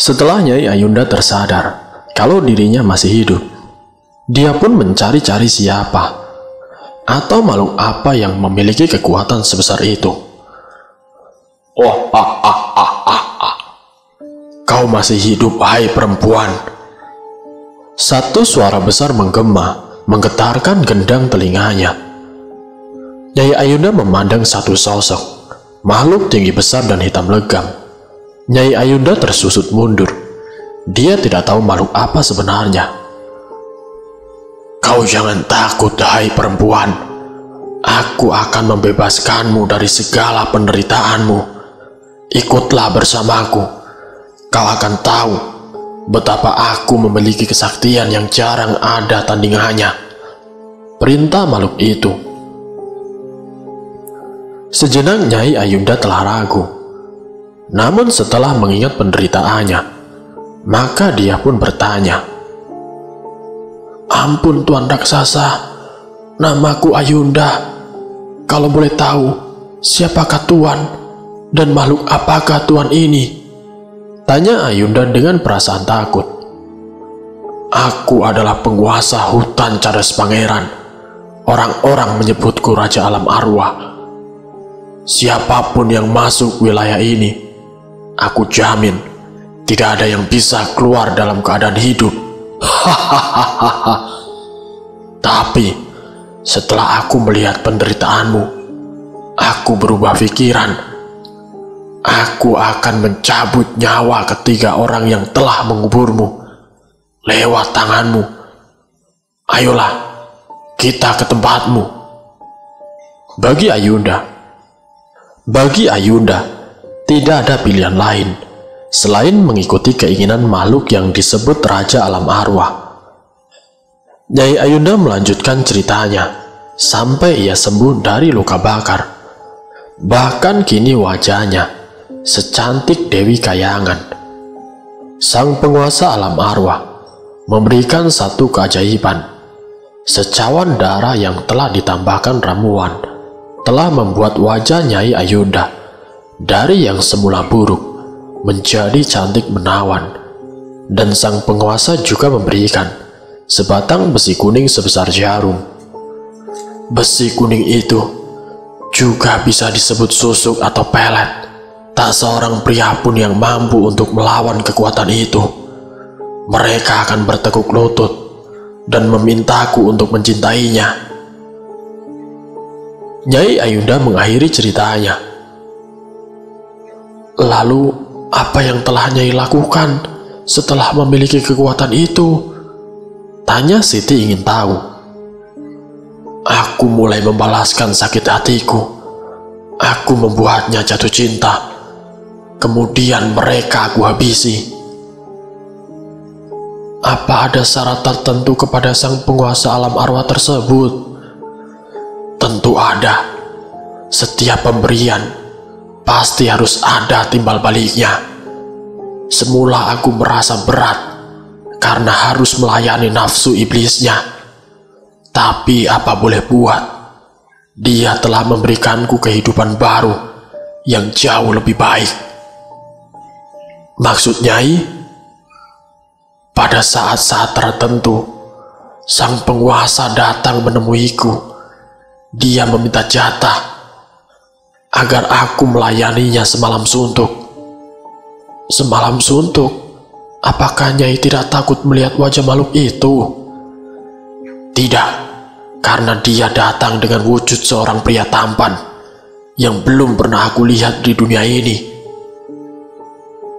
Setelah Nyai Ayunda tersadar kalau dirinya masih hidup, dia pun mencari-cari siapa atau makhluk apa yang memiliki kekuatan sebesar itu. "Oh, kau masih hidup, hai perempuan!" Satu suara besar menggema, menggetarkan gendang telinganya. Nyai Ayunda memandang satu sosok, makhluk tinggi besar dan hitam legam. Nyai Ayunda tersusut mundur. Dia tidak tahu makhluk apa sebenarnya. "Kau jangan takut, hai perempuan. Aku akan membebaskanmu dari segala penderitaanmu. Ikutlah bersamaku. Kau akan tahu betapa aku memiliki kesaktian yang jarang ada tandingannya," perintah makhluk itu. Sejenak Nyai Ayunda telah ragu. Namun setelah mengingat penderitaannya, maka dia pun bertanya, "Ampun Tuan Raksasa, namaku Ayunda. Kalau boleh tahu, siapakah Tuan dan makhluk apakah Tuan ini?" tanya Ayunda dengan perasaan takut. "Aku adalah penguasa hutan Cadas Pangeran. Orang-orang menyebutku Raja Alam Arwah. Siapapun yang masuk wilayah ini, aku jamin tidak ada yang bisa keluar dalam keadaan hidup. Hahaha. Tapi setelah aku melihat penderitaanmu, aku berubah pikiran. Aku akan mencabut nyawa ketiga orang yang telah menguburmu lewat tanganmu. Ayolah, kita ke tempatmu." Bagi Ayunda, tidak ada pilihan lain selain mengikuti keinginan makhluk yang disebut Raja Alam Arwah. Nyai Ayunda melanjutkan ceritanya sampai ia sembuh dari luka bakar. Bahkan kini wajahnya secantik Dewi Kayangan. Sang penguasa alam arwah memberikan satu keajaiban. Secawan darah yang telah ditambahkan ramuan telah membuat wajah Nyai Ayunda dari yang semula buruk menjadi cantik menawan. Dan sang penguasa juga memberikan sebatang besi kuning sebesar jarum. Besi kuning itu juga bisa disebut susuk atau pelet. Tak seorang pria pun yang mampu untuk melawan kekuatan itu. Mereka akan bertekuk lutut dan memintaku untuk mencintainya. Nyai Ayunda mengakhiri ceritanya. "Lalu apa yang telah Nyai lakukan setelah memiliki kekuatan itu?" tanya Siti ingin tahu. "Aku mulai membalaskan sakit hatiku. Aku membuatnya jatuh cinta. Kemudian mereka aku habisi." "Apa ada syarat tertentu kepada sang penguasa alam arwah tersebut?" "Tentu ada. Setiap pemberian pasti harus ada timbal baliknya. Semula aku merasa berat karena harus melayani nafsu iblisnya. Tapi apa boleh buat, dia telah memberikanku kehidupan baru yang jauh lebih baik." "Maksud Nyai?" "Pada saat-saat tertentu, sang penguasa datang menemuiku. Dia meminta jatah agar aku melayaninya semalam suntuk." "Semalam suntuk? Apakah Nyai tidak takut melihat wajah makhluk itu?" "Tidak, karena dia datang dengan wujud seorang pria tampan yang belum pernah aku lihat di dunia ini."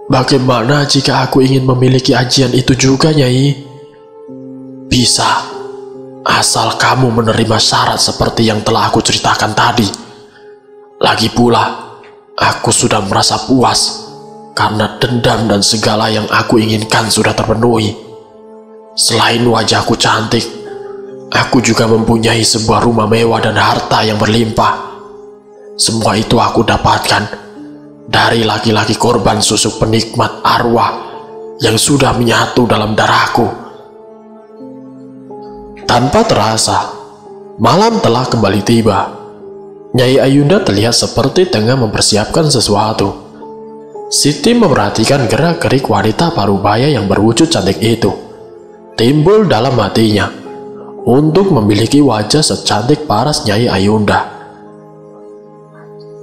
"Bagaimana jika aku ingin memiliki ajian itu juga, Nyai?" "Bisa, asal kamu menerima syarat seperti yang telah aku ceritakan tadi. Lagi pula, aku sudah merasa puas karena dendam dan segala yang aku inginkan sudah terpenuhi. Selain wajahku cantik, aku juga mempunyai sebuah rumah mewah dan harta yang berlimpah. Semua itu aku dapatkan dari laki-laki korban susuk penikmat arwah yang sudah menyatu dalam darahku." Tanpa terasa, malam telah kembali tiba. Nyai Ayunda terlihat seperti tengah mempersiapkan sesuatu. Siti memperhatikan gerak-gerik wanita parubaya yang berwujud cantik itu. Timbul dalam hatinya untuk memiliki wajah secantik paras Nyai Ayunda.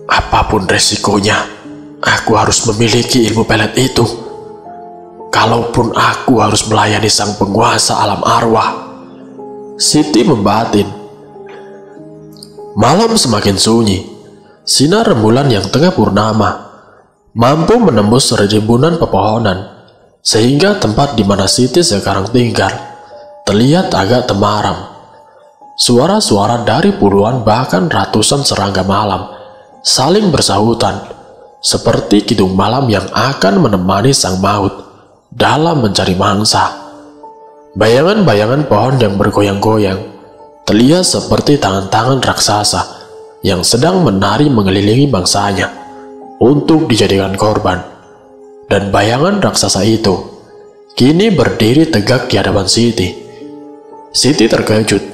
Apapun resikonya, aku harus memiliki ilmu pelet itu. Kalaupun aku harus melayani sang penguasa alam arwah, Siti membatin. Malam semakin sunyi. Sinar rembulan yang tengah purnama mampu menembus rimbunan pepohonan, sehingga tempat di mana Siti sekarang tinggal terlihat agak temaram. Suara-suara dari puluhan bahkan ratusan serangga malam saling bersahutan, seperti kidung malam yang akan menemani sang maut dalam mencari mangsa. Bayangan-bayangan pohon yang bergoyang-goyang terlihat seperti tangan-tangan raksasa yang sedang menari mengelilingi bangsanya untuk dijadikan korban. Dan bayangan raksasa itu kini berdiri tegak di hadapan Siti. Siti terkejut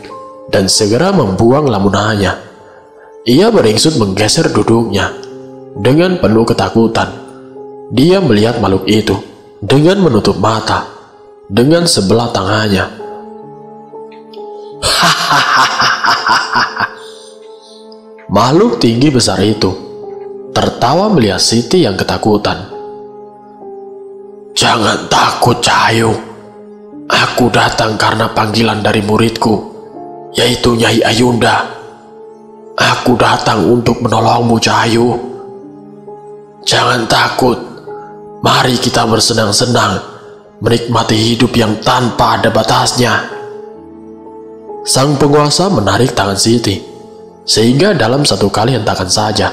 dan segera membuang lamunannya. Ia beringsut menggeser duduknya dengan penuh ketakutan. Dia melihat makhluk itu dengan menutup mata dengan sebelah tangannya. Makhluk tinggi besar itu tertawa melihat Siti yang ketakutan. Jangan takut, Cahayu. Aku datang karena panggilan dari muridku, yaitu Nyai Ayunda. Aku datang untuk menolongmu, Cahayu. Jangan takut. Mari kita bersenang-senang, menikmati hidup yang tanpa ada batasnya. Sang penguasa menarik tangan Siti, sehingga dalam satu kali hentakan saja,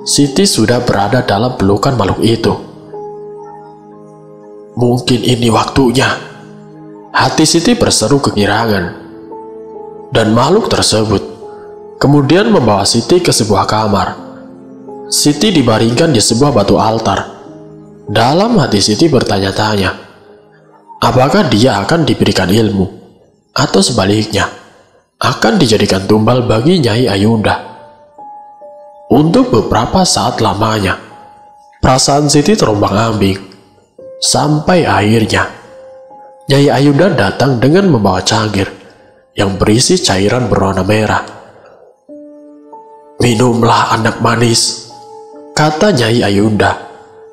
Siti sudah berada dalam pelukan makhluk itu. Mungkin ini waktunya. Hati Siti berseru kegirangan. Dan makhluk tersebut kemudian membawa Siti ke sebuah kamar. Siti dibaringkan di sebuah batu altar. Dalam hati Siti bertanya-tanya, apakah dia akan diberikan ilmu, atau sebaliknya, akan dijadikan tumbal bagi Nyai Ayunda. Untuk beberapa saat lamanya, perasaan Siti terombang-ambing, sampai akhirnya Nyai Ayunda datang dengan membawa cangkir yang berisi cairan berwarna merah. Minumlah anak manis, kata Nyai Ayunda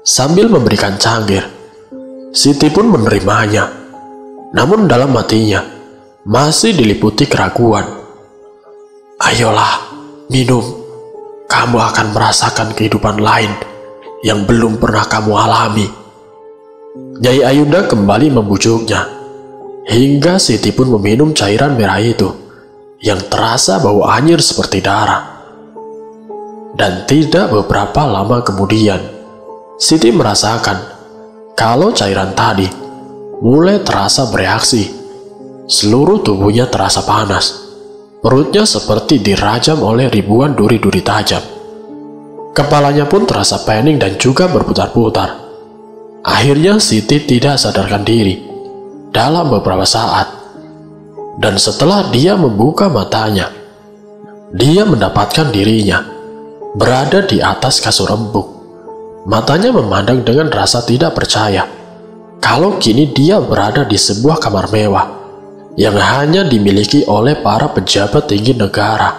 sambil memberikan cangkir. Siti pun menerimanya, namun dalam hatinya masih diliputi keraguan. Ayolah, minum. Kamu akan merasakan kehidupan lain yang belum pernah kamu alami. Nyai Ayunda kembali membujuknya, hingga Siti pun meminum cairan merah itu yang terasa bau anyir seperti darah. Dan tidak beberapa lama kemudian, Siti merasakan kalau cairan tadi mulai terasa bereaksi. Seluruh tubuhnya terasa panas. Perutnya seperti dirajam oleh ribuan duri-duri tajam. Kepalanya pun terasa pening dan juga berputar-putar. Akhirnya Siti tidak sadarkan diri dalam beberapa saat. Dan setelah dia membuka matanya, dia mendapatkan dirinya berada di atas kasur empuk. Matanya memandang dengan rasa tidak percaya kalau kini dia berada di sebuah kamar mewah yang hanya dimiliki oleh para pejabat tinggi negara.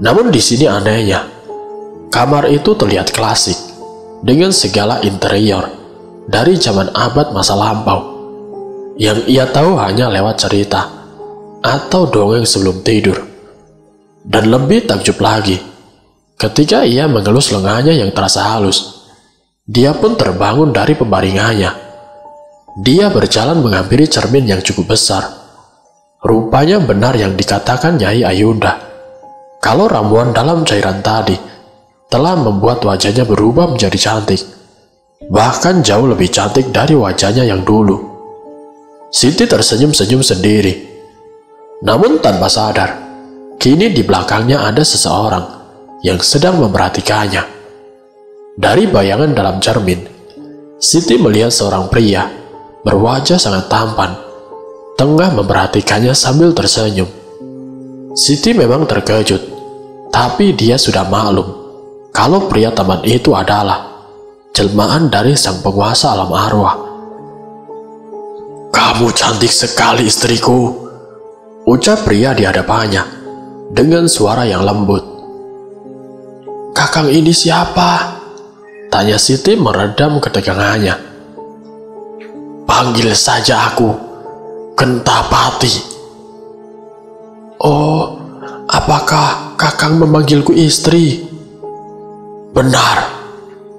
Namun di sini anehnya, kamar itu terlihat klasik dengan segala interior dari zaman abad masa lampau yang ia tahu hanya lewat cerita atau dongeng sebelum tidur. Dan lebih takjub lagi, ketika ia mengelus lengannya yang terasa halus, dia pun terbangun dari pembaringannya. Dia berjalan menghampiri cermin yang cukup besar. Rupanya benar yang dikatakan Nyai Ayunda, kalau ramuan dalam cairan tadi telah membuat wajahnya berubah menjadi cantik, bahkan jauh lebih cantik dari wajahnya yang dulu. Siti tersenyum-senyum sendiri. Namun tanpa sadar, kini di belakangnya ada seseorang yang sedang memperhatikannya. Dari bayangan dalam cermin, Siti melihat seorang pria berwajah sangat tampan, tengah memperhatikannya sambil tersenyum. Siti memang terkejut, tapi dia sudah maklum kalau pria tampan itu adalah jelmaan dari sang penguasa alam arwah. "Kamu cantik sekali, istriku," ucap pria di hadapannya dengan suara yang lembut. "Kakang ini siapa?" tanya Siti meredam ketegangannya. "Panggil saja aku Gentapati." "Oh, apakah kakang memanggilku istri?" "Benar,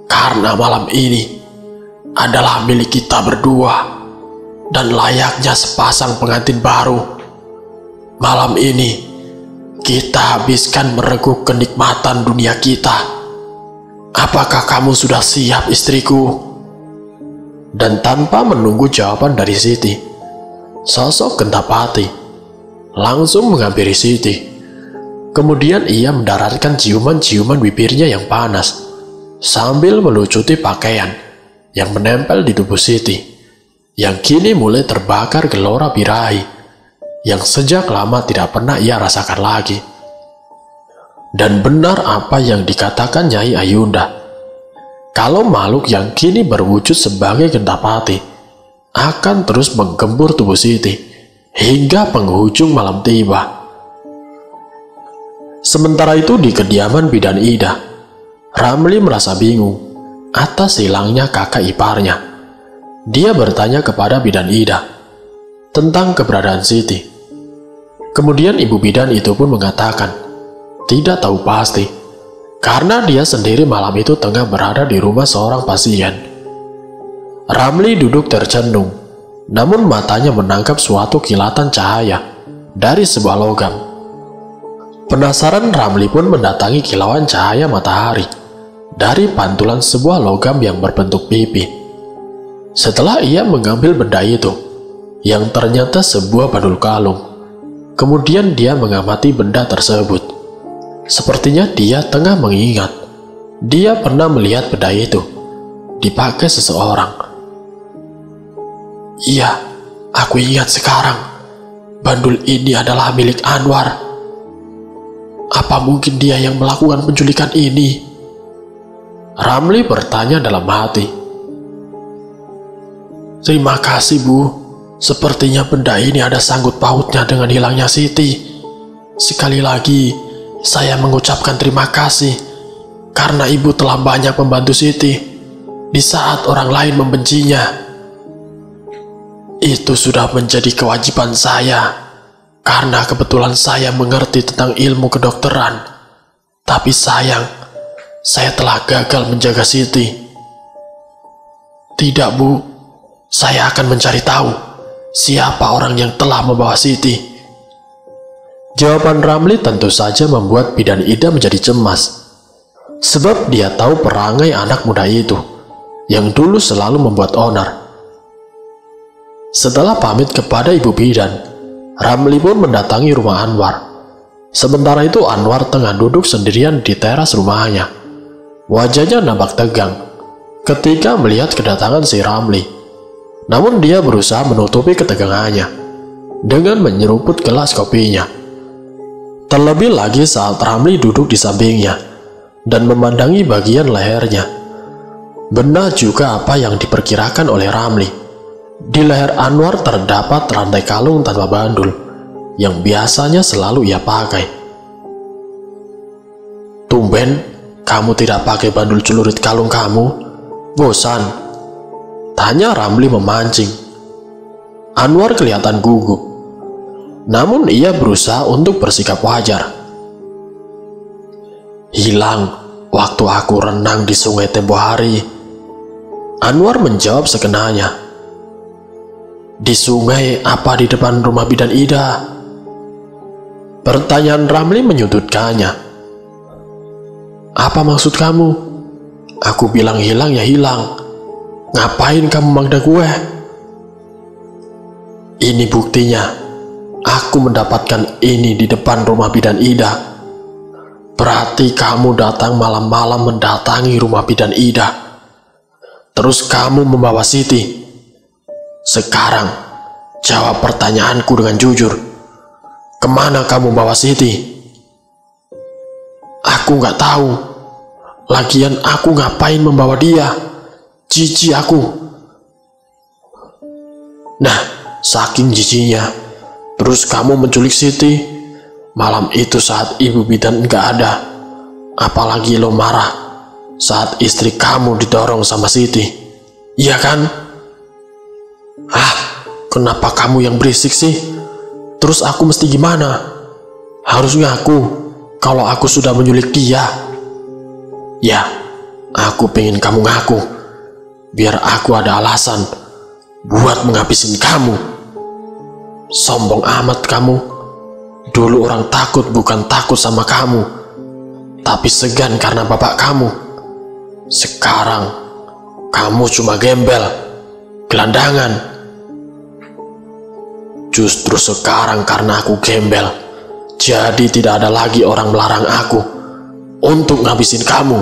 karena malam ini adalah milik kita berdua dan layaknya sepasang pengantin baru. Malam ini kita habiskan mereguk kenikmatan dunia kita. Apakah kamu sudah siap, istriku?" Dan tanpa menunggu jawaban dari Siti, sosok Gentapati langsung menghampiri Siti. Kemudian ia mendaratkan ciuman-ciuman bibirnya yang panas sambil melucuti pakaian yang menempel di tubuh Siti, yang kini mulai terbakar gelora birahi yang sejak lama tidak pernah ia rasakan lagi. Dan benar apa yang dikatakan Nyai Ayunda, kalau makhluk yang kini berwujud sebagai Gentapati akan terus menggembur tubuh Siti hingga penghujung malam tiba. Sementara itu di kediaman Bidan Ida, Ramli merasa bingung atas hilangnya kakak iparnya. Dia bertanya kepada Bidan Ida tentang keberadaan Siti. Kemudian ibu bidan itu pun mengatakan tidak tahu pasti, karena dia sendiri malam itu tengah berada di rumah seorang pasien. Ramli duduk tercenung, namun matanya menangkap suatu kilatan cahaya dari sebuah logam. Penasaran, Ramli pun mendatangi kilauan cahaya matahari dari pantulan sebuah logam yang berbentuk pipi. Setelah ia mengambil benda itu, yang ternyata sebuah bandul kalung, kemudian dia mengamati benda tersebut. Sepertinya dia tengah mengingat dia pernah melihat benda itu dipakai seseorang. "Iya, aku ingat sekarang. Bandul ini adalah milik Anwar. Apa mungkin dia yang melakukan penculikan ini?" Ramli bertanya dalam hati. "Terima kasih, Bu. Sepertinya benda ini ada sangkut pautnya dengan hilangnya Siti. Sekali lagi, saya mengucapkan terima kasih karena Ibu telah banyak membantu Siti di saat orang lain membencinya. Itu sudah menjadi kewajiban saya karena kebetulan saya mengerti tentang ilmu kedokteran. Tapi sayang, saya telah gagal menjaga Siti." "Tidak, Bu. Saya akan mencari tahu siapa orang yang telah membawa Siti." Jawaban Ramli tentu saja membuat Bidan Ida menjadi cemas, sebab dia tahu perangai anak muda itu yang dulu selalu membuat onar. Setelah pamit kepada ibu bidan, Ramli pun mendatangi rumah Anwar. Sementara itu Anwar tengah duduk sendirian di teras rumahnya. Wajahnya nampak tegang ketika melihat kedatangan si Ramli. Namun dia berusaha menutupi ketegangannya dengan menyeruput gelas kopinya. Terlebih lagi saat Ramli duduk di sampingnya dan memandangi bagian lehernya. Benar juga apa yang diperkirakan oleh Ramli. Di leher Anwar terdapat rantai kalung tanpa bandul yang biasanya selalu ia pakai. "Tumben kamu tidak pakai bandul celurit kalung kamu? Bosan?" tanya Ramli memancing. Anwar kelihatan gugup, namun ia berusaha untuk bersikap wajar. "Hilang waktu aku renang di sungai tempo hari," Anwar menjawab sekenanya. "Di sungai apa di depan rumah Bidan Ida?" Pertanyaan Ramli menyudutkannya. "Apa maksud kamu? Aku bilang hilang ya hilang. Ngapain kamu manggil gue?" "Ini buktinya. Aku mendapatkan ini di depan rumah Bidan Ida." "Berarti kamu datang malam-malam mendatangi rumah Bidan Ida. Terus kamu membawa Siti. Sekarang, jawab pertanyaanku dengan jujur. Kemana kamu bawa Siti?" "Aku nggak tahu. Lagian aku ngapain membawa dia? Jijik aku. Nah, saking jijiknya, terus kamu menculik Siti. Malam itu saat ibu bidan nggak ada. Apalagi lo marah saat istri kamu didorong sama Siti. Iya kan? Kenapa kamu yang berisik sih? Terus aku mesti gimana? Harus ngaku kalau aku sudah menyulik dia. Ya, aku pengen kamu ngaku, biar aku ada alasan buat menghabisin kamu. Sombong amat kamu. Dulu orang takut bukan takut sama kamu, tapi segan karena bapak kamu. Sekarang kamu cuma gembel, gelandangan. Justru sekarang karena aku gembel, jadi tidak ada lagi orang melarang aku untuk ngabisin kamu.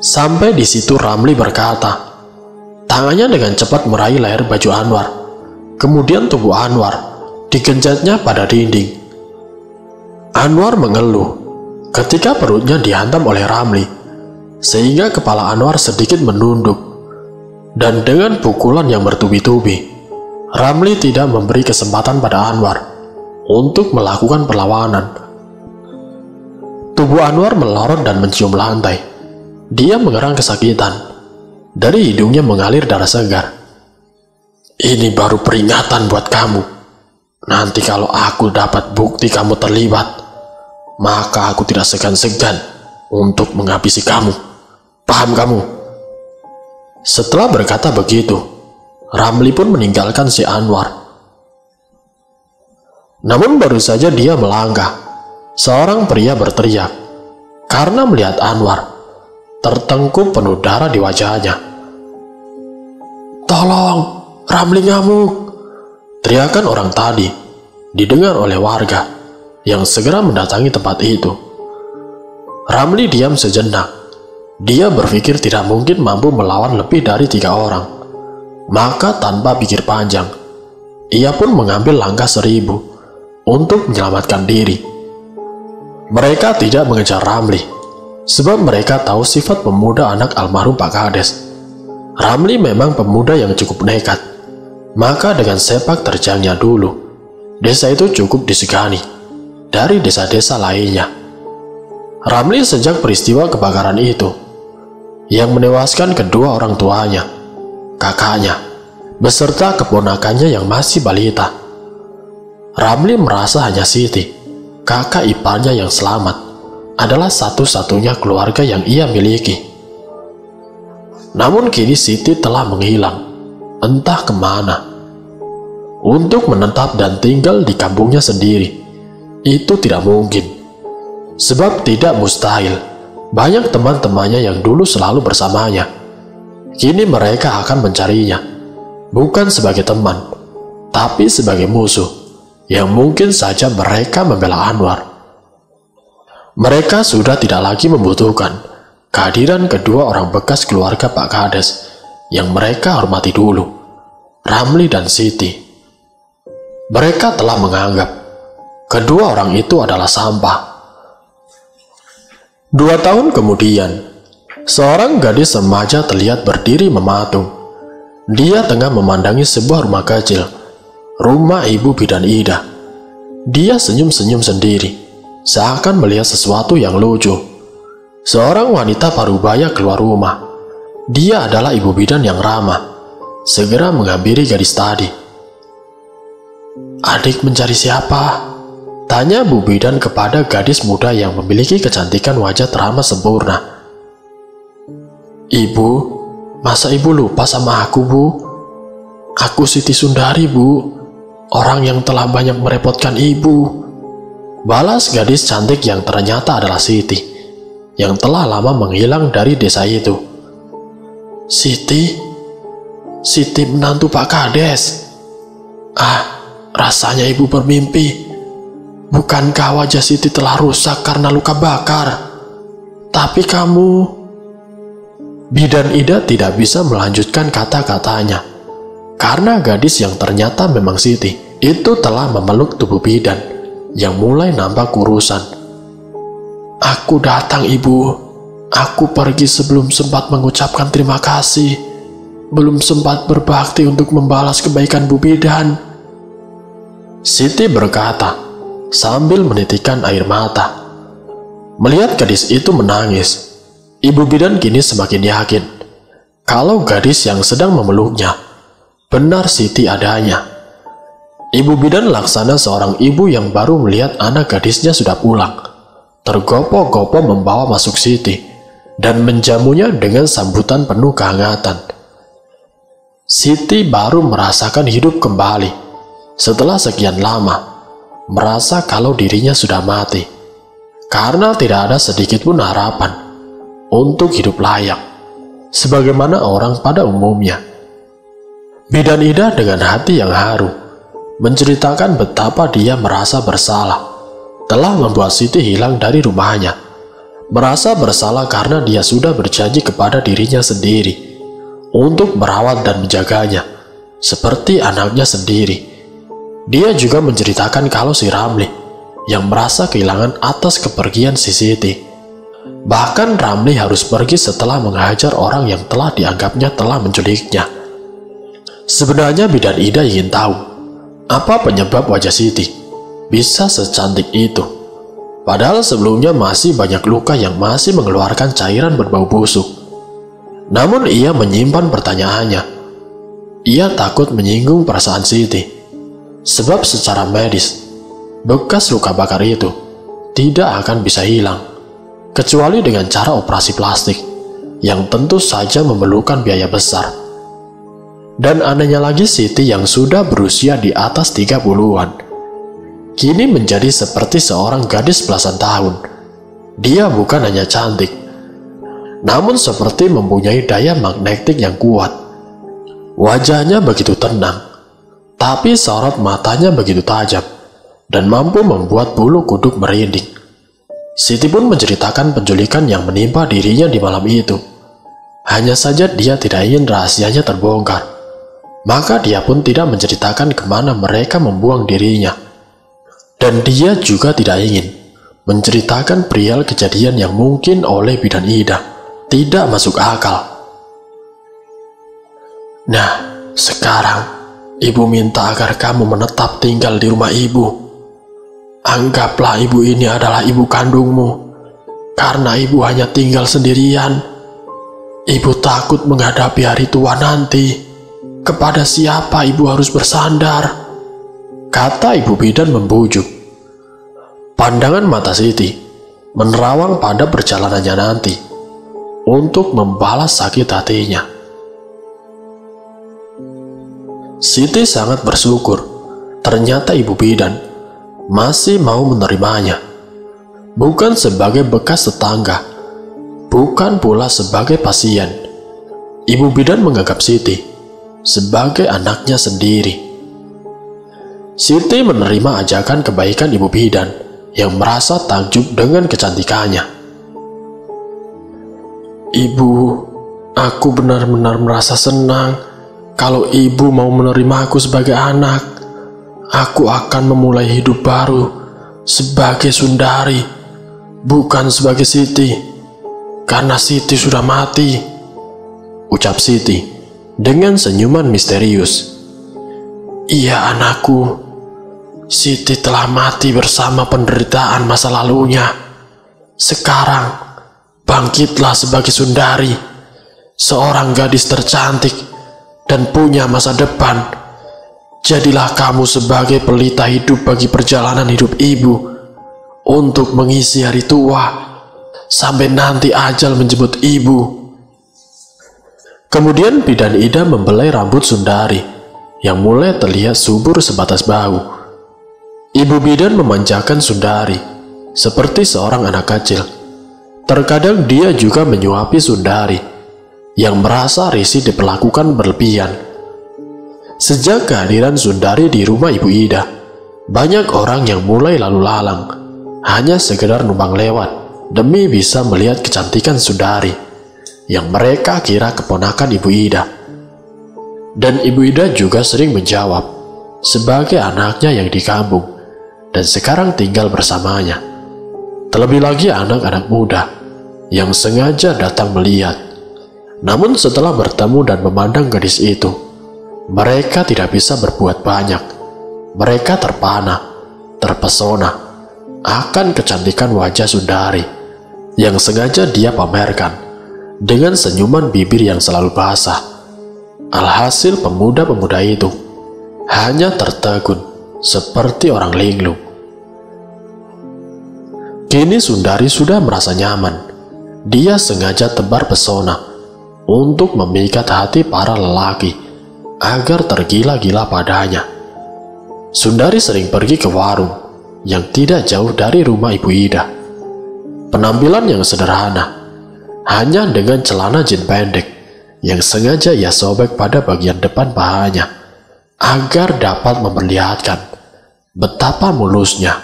Sampai di situ Ramli berkata, tangannya dengan cepat meraih leher baju Anwar. Kemudian tubuh Anwar digenjatnya pada dinding. Anwar mengeluh ketika perutnya dihantam oleh Ramli, sehingga kepala Anwar sedikit menunduk. Dan dengan pukulan yang bertubi-tubi, Ramli tidak memberi kesempatan pada Anwar untuk melakukan perlawanan. Tubuh Anwar melorot dan mencium lantai. Dia mengerang kesakitan. Dari hidungnya mengalir darah segar. Ini baru peringatan buat kamu. Nanti kalau aku dapat bukti kamu terlibat, maka aku tidak segan-segan untuk menghabisi kamu. Paham kamu? Setelah berkata begitu, Ramli pun meninggalkan si Anwar. Namun baru saja dia melangkah, seorang pria berteriak karena melihat Anwar tertengkup penuh darah di wajahnya. "Tolong, Ramli ngamuk!" teriakan orang tadi didengar oleh warga yang segera mendatangi tempat itu. Ramli diam sejenak. Dia berpikir tidak mungkin mampu melawan lebih dari 3 orang. Maka tanpa pikir panjang, ia pun mengambil langkah 1000 untuk menyelamatkan diri. Mereka tidak mengejar Ramli, sebab mereka tahu sifat pemuda anak almarhum Pak Kades. Ramli memang pemuda yang cukup nekat, maka dengan sepak terjangnya dulu, desa itu cukup disegani dari desa-desa lainnya. Ramli sejak peristiwa kebakaran itu, yang menewaskan kedua orang tuanya, kakaknya, beserta keponakannya yang masih balita. Ramli merasa hanya Siti, kakak iparnya yang selamat, adalah satu-satunya keluarga yang ia miliki. Namun kini Siti telah menghilang, entah kemana. Untuk menetap dan tinggal di kampungnya sendiri, itu tidak mungkin. Sebab tidak mustahil, banyak teman-temannya yang dulu selalu bersamanya. Kini mereka akan mencarinya, bukan sebagai teman, tapi sebagai musuh, yang mungkin saja mereka membela Anwar. Mereka sudah tidak lagi membutuhkan kehadiran kedua orang bekas keluarga Pak Kades yang mereka hormati dulu, Ramli dan Siti. Mereka telah menganggap kedua orang itu adalah sampah. 2 tahun kemudian, seorang gadis remaja terlihat berdiri mematung. Dia tengah memandangi sebuah rumah kecil, rumah ibu bidan Ida. Dia senyum-senyum sendiri, seakan melihat sesuatu yang lucu. Seorang wanita parubaya keluar rumah. Dia adalah ibu bidan yang ramah, segera menghampiri gadis tadi. "Adik mencari siapa?" tanya Bu Bidan kepada gadis muda yang memiliki kecantikan wajah teramat sempurna. "Ibu, masa ibu lupa sama aku, Bu? Aku Siti Sundari, Bu. Orang yang telah banyak merepotkan ibu," balas gadis cantik yang ternyata adalah Siti, yang telah lama menghilang dari desa itu. Siti menantu Pak Kades. Rasanya ibu bermimpi. Bukankah wajah Siti telah rusak karena luka bakar? Tapi kamu..." Bidan Ida tidak bisa melanjutkan kata-katanya, karena gadis yang ternyata memang Siti itu telah memeluk tubuh bidan yang mulai nampak kurusan. "Aku datang, Ibu. Aku pergi sebelum sempat mengucapkan terima kasih, belum sempat berbakti untuk membalas kebaikan Bu Bidan. Siti berkata sambil menitikkan air mata. Melihat gadis itu menangis, Ibu Bidan kini semakin yakin kalau gadis yang sedang memeluknya benar Siti adanya. Ibu Bidan laksana seorang ibu yang baru melihat anak gadisnya sudah pulang, tergopoh-gopoh membawa masuk Siti dan menjamunya dengan sambutan penuh kehangatan. Siti baru merasakan hidup kembali setelah sekian lama, merasa kalau dirinya sudah mati karena tidak ada sedikit pun harapan untuk hidup layak sebagaimana orang pada umumnya. Bidan Ida dengan hati yang haru menceritakan betapa dia merasa bersalah telah membuat Siti hilang dari rumahnya, merasa bersalah karena dia sudah berjanji kepada dirinya sendiri untuk merawat dan menjaganya seperti anaknya sendiri. Dia juga menceritakan kalau si Ramli yang merasa kehilangan atas kepergian si Siti. Bahkan Ramli harus pergi setelah menghajar orang yang telah dianggapnya telah menculiknya. Sebenarnya Bidan Ida ingin tahu apa penyebab wajah Siti bisa secantik itu, padahal sebelumnya masih banyak luka yang masih mengeluarkan cairan berbau busuk. Namun ia menyimpan pertanyaannya. Ia takut menyinggung perasaan Siti, sebab secara medis bekas luka bakar itu tidak akan bisa hilang kecuali dengan cara operasi plastik yang tentu saja memerlukan biaya besar. Dan anehnya lagi, Siti yang sudah berusia di atas 30-an kini menjadi seperti seorang gadis belasan tahun. Dia bukan hanya cantik, namun seperti mempunyai daya magnetik yang kuat. Wajahnya begitu tenang, tapi sorot matanya begitu tajam dan mampu membuat bulu kuduk merinding. Siti pun menceritakan penculikan yang menimpa dirinya di malam itu. Hanya saja dia tidak ingin rahasianya terbongkar, maka dia pun tidak menceritakan kemana mereka membuang dirinya. Dan dia juga tidak ingin menceritakan perihal kejadian yang mungkin oleh Bidan Ida tidak masuk akal. Nah, sekarang ibu minta agar kamu menetap tinggal di rumah ibu. Anggaplah ibu ini adalah ibu kandungmu, karena ibu hanya tinggal sendirian. Ibu takut menghadapi hari tua nanti. Kepada siapa ibu harus bersandar? Kata Ibu Bidan membujuk. Pandangan mata Siti menerawang pada perjalanannya nanti untuk membalas sakit hatinya. Siti sangat bersyukur ternyata Ibu Bidan masih mau menerimanya, bukan sebagai bekas tetangga, bukan pula sebagai pasien. Ibu Bidan menganggap Siti sebagai anaknya sendiri. Siti menerima ajakan kebaikan Ibu Bidan yang merasa takjub dengan kecantikannya. Ibu, aku benar-benar merasa senang kalau ibu mau menerima aku sebagai anak. Aku akan memulai hidup baru sebagai Sundari, bukan sebagai Siti, karena Siti sudah mati, ucap Siti dengan senyuman misterius. Iya anakku, Siti telah mati bersama penderitaan masa lalunya. Sekarang bangkitlah sebagai Sundari, seorang gadis tercantik dan punya masa depan. Jadilah kamu sebagai pelita hidup bagi perjalanan hidup ibu untuk mengisi hari tua sampai nanti ajal menjemput ibu. Kemudian Bidan Ida membelai rambut Sundari yang mulai terlihat subur sebatas bahu. Ibu Bidan memanjakan Sundari seperti seorang anak kecil. Terkadang dia juga menyuapi Sundari yang merasa risih diperlakukan berlebihan. Sejak kehadiran Sundari di rumah Ibu Ida, banyak orang yang mulai lalu lalang hanya sekedar numpang lewat demi bisa melihat kecantikan Sundari yang mereka kira keponakan Ibu Ida. Dan Ibu Ida juga sering menjawab sebagai anaknya yang di kampung dan sekarang tinggal bersamanya. Terlebih lagi anak-anak muda yang sengaja datang melihat. Namun setelah bertemu dan memandang gadis itu, mereka tidak bisa berbuat banyak. Mereka terpesona akan kecantikan wajah Sundari yang sengaja dia pamerkan dengan senyuman bibir yang selalu basah. Alhasil pemuda-pemuda itu hanya tertegun seperti orang linglung. Kini Sundari sudah merasa nyaman. Dia sengaja tebar pesona untuk memikat hati para lelaki agar tergila-gila padanya. Sundari sering pergi ke warung yang tidak jauh dari rumah Ibu Ida. Penampilan yang sederhana, hanya dengan celana jin pendek yang sengaja ia sobek pada bagian depan pahanya agar dapat memperlihatkan betapa mulusnya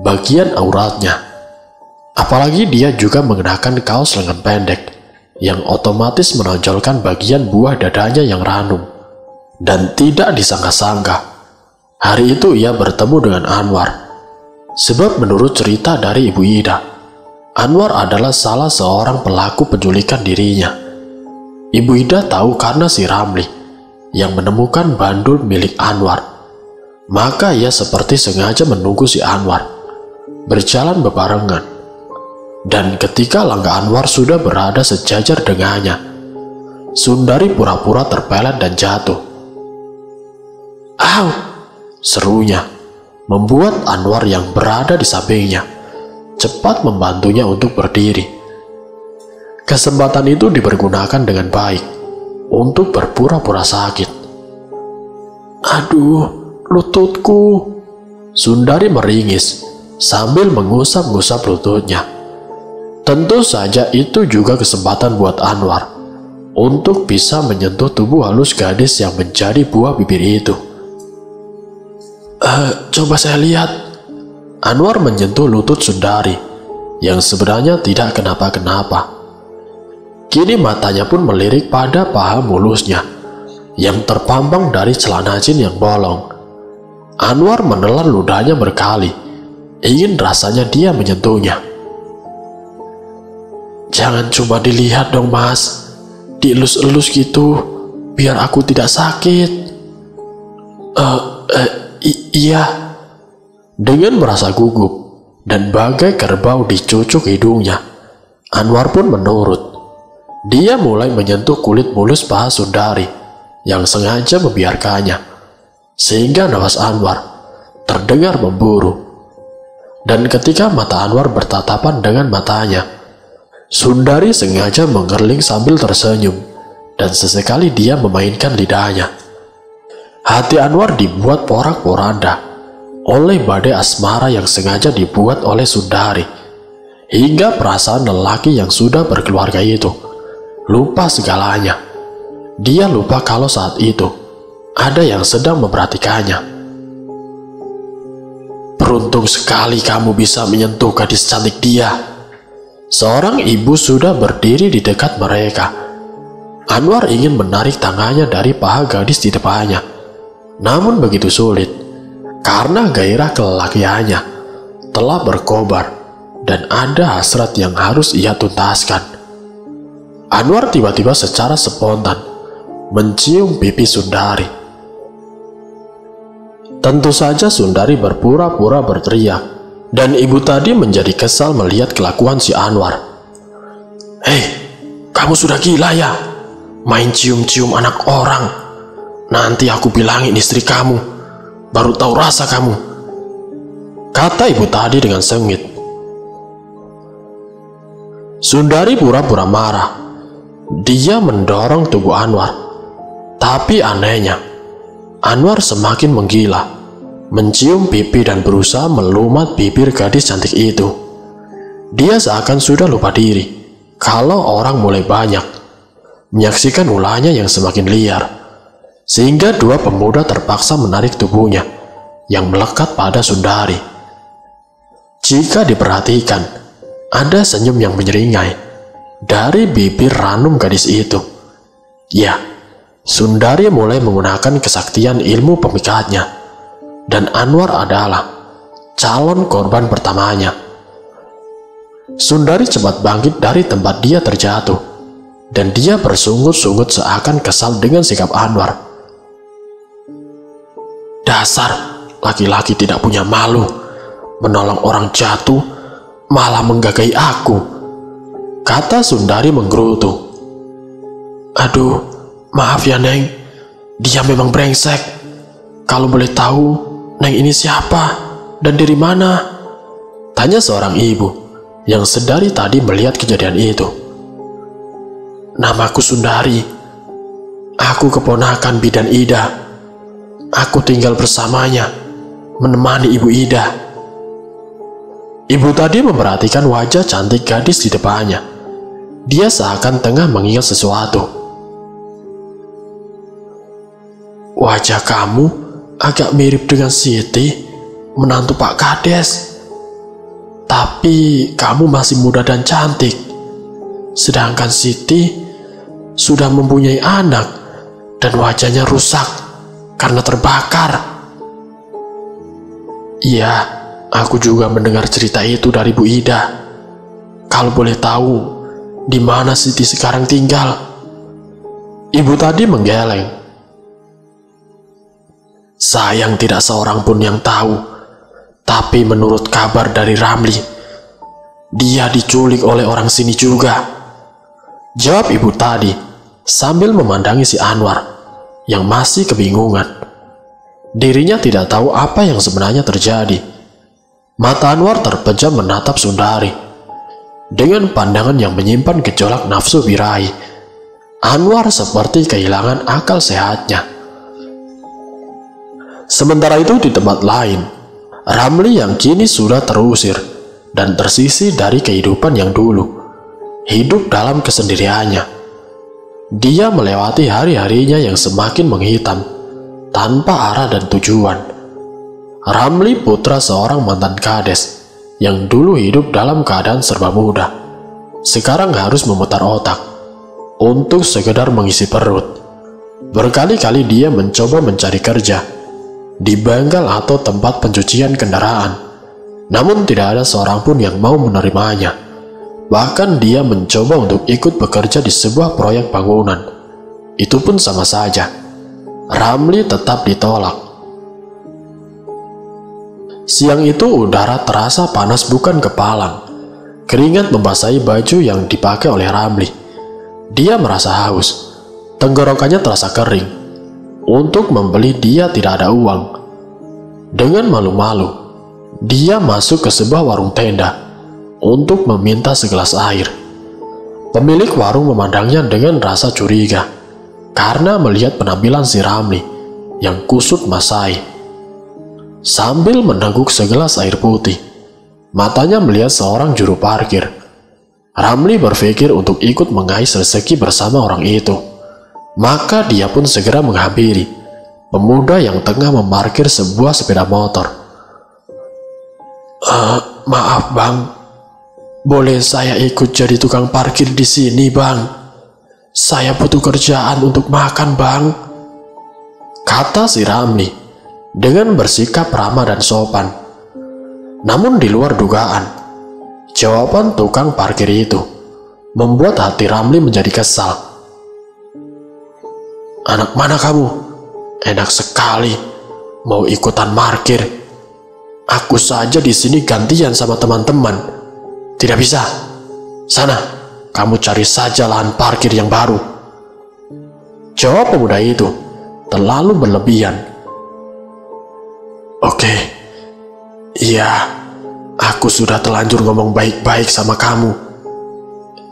bagian auratnya. Apalagi dia juga mengenakan kaos lengan pendek yang otomatis menonjolkan bagian buah dadanya yang ranum. Dan tidak disangka-sangka, hari itu ia bertemu dengan Anwar. Sebab menurut cerita dari Ibu Ida, Anwar adalah salah seorang pelaku penculikan dirinya. Ibu Ida tahu karena si Ramli yang menemukan bandul milik Anwar. Maka ia seperti sengaja menunggu si Anwar berjalan bebarengan. Dan ketika langkah Anwar sudah berada sejajar dengannya, Sundari pura-pura terpelet dan jatuh. "Au!" serunya, membuat Anwar yang berada di sampingnya cepat membantunya untuk berdiri. Kesempatan itu dipergunakan dengan baik untuk berpura-pura sakit. "Aduh, lututku!" Sundari meringis sambil mengusap-ngusap lututnya. Tentu saja itu juga kesempatan buat Anwar untuk bisa menyentuh tubuh halus gadis yang menjadi buah bibir itu. Coba saya lihat." Anwar menyentuh lutut Sundari yang sebenarnya tidak kenapa-kenapa. Kini matanya pun melirik pada paha mulusnya yang terpampang dari celana jin yang bolong. Anwar menelan ludahnya berkali, ingin rasanya dia menyentuhnya. "Jangan cuma dilihat dong mas, dielus-elus gitu, biar aku tidak sakit." Iya. Dengan merasa gugup dan bagai kerbau dicucuk hidungnya, Anwar pun menurut. Dia mulai menyentuh kulit mulus paha Sundari yang sengaja membiarkannya, sehingga nafas Anwar terdengar memburu. Dan ketika mata Anwar bertatapan dengan matanya, Sundari sengaja mengerling sambil tersenyum, dan sesekali dia memainkan lidahnya. Hati Anwar dibuat porak-poranda oleh badai asmara yang sengaja dibuat oleh Sundari, hingga perasaan lelaki yang sudah berkeluarga itu lupa segalanya. Dia lupa kalau saat itu ada yang sedang memperhatikannya. "Beruntung sekali kamu bisa menyentuh gadis cantik dia." Seorang ibu sudah berdiri di dekat mereka. Anwar ingin menarik tangannya dari paha gadis di depannya, namun begitu sulit karena gairah kelelakiannya telah berkobar dan ada hasrat yang harus ia tuntaskan. Anwar tiba-tiba secara spontan mencium pipi Sundari. Tentu saja Sundari berpura-pura berteriak, dan ibu tadi menjadi kesal melihat kelakuan si Anwar. "Hei, kamu sudah gila ya? Main cium-cium anak orang. Nanti aku bilangin istri kamu, baru tahu rasa kamu," kata ibu tadi dengan sengit. Sundari pura-pura marah. Dia mendorong tubuh Anwar. Tapi anehnya, Anwar semakin menggila, mencium pipi dan berusaha melumat bibir gadis cantik itu. Dia seakan sudah lupa diri kalau orang mulai banyak menyaksikan ulahnya yang semakin liar, sehingga dua pemuda terpaksa menarik tubuhnya yang melekat pada Sundari. Jika diperhatikan, ada senyum yang menyeringai dari bibir ranum gadis itu. Ya, Sundari mulai menggunakan kesaktian ilmu pemikatnya, dan Anwar adalah calon korban pertamanya. Sundari cepat bangkit dari tempat dia terjatuh, dan dia bersungut-sungut seakan kesal dengan sikap Anwar. "Dasar laki-laki tidak punya malu, menolong orang jatuh, malah menggagai aku," kata Sundari menggerutu. "Aduh, maaf ya Neng, dia memang brengsek. Kalau boleh tahu, Neng ini siapa dan dari mana?" tanya seorang ibu yang sedari tadi melihat kejadian itu. "Namaku Sundari. Aku keponakan bidan Ida. Aku tinggal bersamanya, menemani Ibu Ida." Ibu tadi memperhatikan wajah cantik gadis di depannya. Dia seakan tengah mengingat sesuatu. "Wajah kamu agak mirip dengan Siti, menantu Pak Kades. Tapi kamu masih muda dan cantik. Sedangkan Siti sudah mempunyai anak dan wajahnya rusak karena terbakar." "Iya, aku juga mendengar cerita itu dari Bu Ida. Kalau boleh tahu, di mana Siti sekarang tinggal?" Ibu tadi menggeleng. "Sayang tidak seorang pun yang tahu. Tapi menurut kabar dari Ramli, dia diculik oleh orang sini juga," jawab ibu tadi sambil memandangi si Anwar yang masih kebingungan. Dirinya tidak tahu apa yang sebenarnya terjadi. Mata Anwar terpejam menatap Sundari dengan pandangan yang menyimpan gejolak nafsu birahi. Anwar seperti kehilangan akal sehatnya. Sementara itu di tempat lain, Ramli yang kini sudah terusir dan tersisih dari kehidupan yang dulu, hidup dalam kesendiriannya. Dia melewati hari-harinya yang semakin menghitam, tanpa arah dan tujuan. Ramli putra seorang mantan kades, yang dulu hidup dalam keadaan serba mudah, sekarang harus memutar otak untuk sekedar mengisi perut. Berkali-kali dia mencoba mencari kerja di bengkel atau tempat pencucian kendaraan, namun tidak ada seorang pun yang mau menerimanya. Bahkan dia mencoba untuk ikut bekerja di sebuah proyek bangunan. Itu pun sama saja. Ramli tetap ditolak. Siang itu udara terasa panas bukan kepalang. Keringat membasahi baju yang dipakai oleh Ramli. Dia merasa haus. Tenggorokannya terasa kering. Untuk membeli dia tidak ada uang. Dengan malu-malu, dia masuk ke sebuah warung tenda untuk meminta segelas air. Pemilik warung memandangnya dengan rasa curiga karena melihat penampilan si Ramli yang kusut masai. Sambil meneguk segelas air putih, matanya melihat seorang juru parkir. Ramli berpikir untuk ikut mengais rezeki bersama orang itu. Maka dia pun segera menghampiri pemuda yang tengah memarkir sebuah sepeda motor. Maaf bang, boleh saya ikut jadi tukang parkir di sini bang? Saya butuh kerjaan untuk makan bang, kata si Ramli dengan bersikap ramah dan sopan. Namun di luar dugaan, jawaban tukang parkir itu membuat hati Ramli menjadi kesal. Anak mana kamu? Enak sekali mau ikutan parkir. Aku saja di sini gantian sama teman-teman. Tidak bisa. Sana, kamu cari saja lahan parkir yang baru. Jawab pemuda itu terlalu berlebihan. Oke, iya, aku sudah terlanjur ngomong baik-baik sama kamu.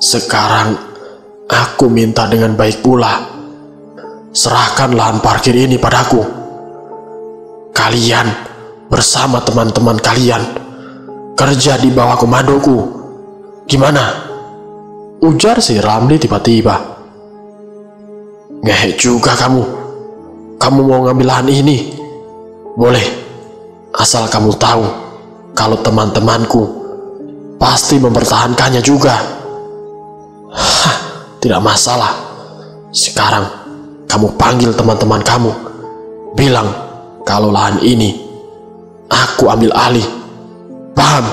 Sekarang aku minta dengan baik pula. Serahkan lahan parkir ini padaku. Kalian bersama teman-teman kalian kerja di bawah komandoku. Gimana? Ujar si Ramli tiba-tiba. Ngehe juga kamu. Kamu mau ngambil lahan ini? Boleh, asal kamu tahu kalau teman-temanku pasti mempertahankannya juga. Hah, tidak masalah. Sekarang kamu panggil teman-teman kamu, bilang kalau lahan ini aku ambil alih. Paham?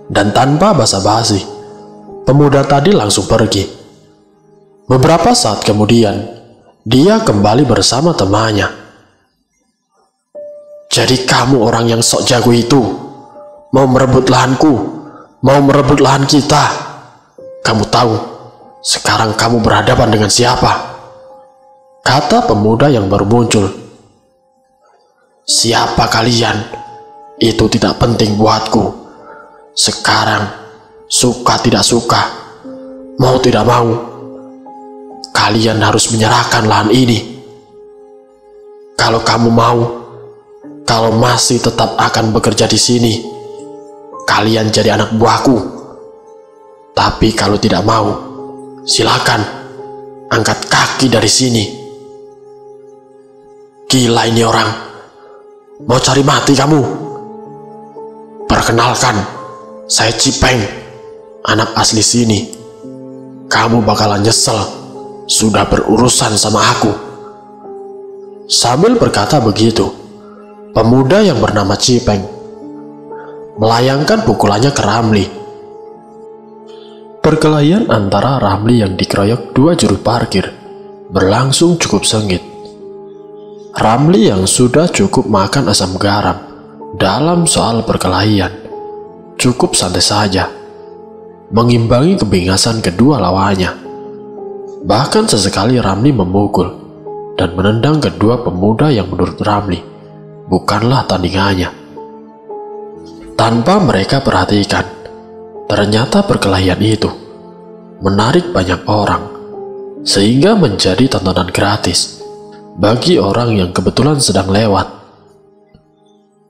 dan tanpa basa-basi, pemuda tadi langsung pergi. Beberapa saat kemudian, dia kembali bersama temannya. "Jadi kamu orang yang sok jago itu, mau merebut lahanku, mau merebut lahan kita. Kamu tahu, sekarang kamu berhadapan dengan siapa?" kata pemuda yang baru muncul. "Siapa kalian? Itu tidak penting buatku. Sekarang, suka tidak suka, mau tidak mau, kalian harus menyerahkan lahan ini. Kalau kamu mau, kalau masih tetap akan bekerja di sini, kalian jadi anak buahku. Tapi kalau tidak mau, silakan angkat kaki dari sini." "Gila ini orang, mau cari mati kamu? Perkenalkan, saya Cipeng, anak asli sini. Kamu bakalan nyesel sudah berurusan sama aku." Sambil berkata begitu, pemuda yang bernama Cipeng melayangkan pukulannya ke Ramli. Perkelahian antara Ramli yang dikeroyok dua juru parkir berlangsung cukup sengit. Ramli yang sudah cukup makan asam garam dalam soal perkelahian cukup santai saja, mengimbangi kebingasan kedua lawannya. Bahkan sesekali Ramli memukul dan menendang kedua pemuda yang menurut Ramli bukanlah tandingannya. Tanpa mereka perhatikan, ternyata perkelahian itu menarik banyak orang, sehingga menjadi tontonan gratis bagi orang yang kebetulan sedang lewat.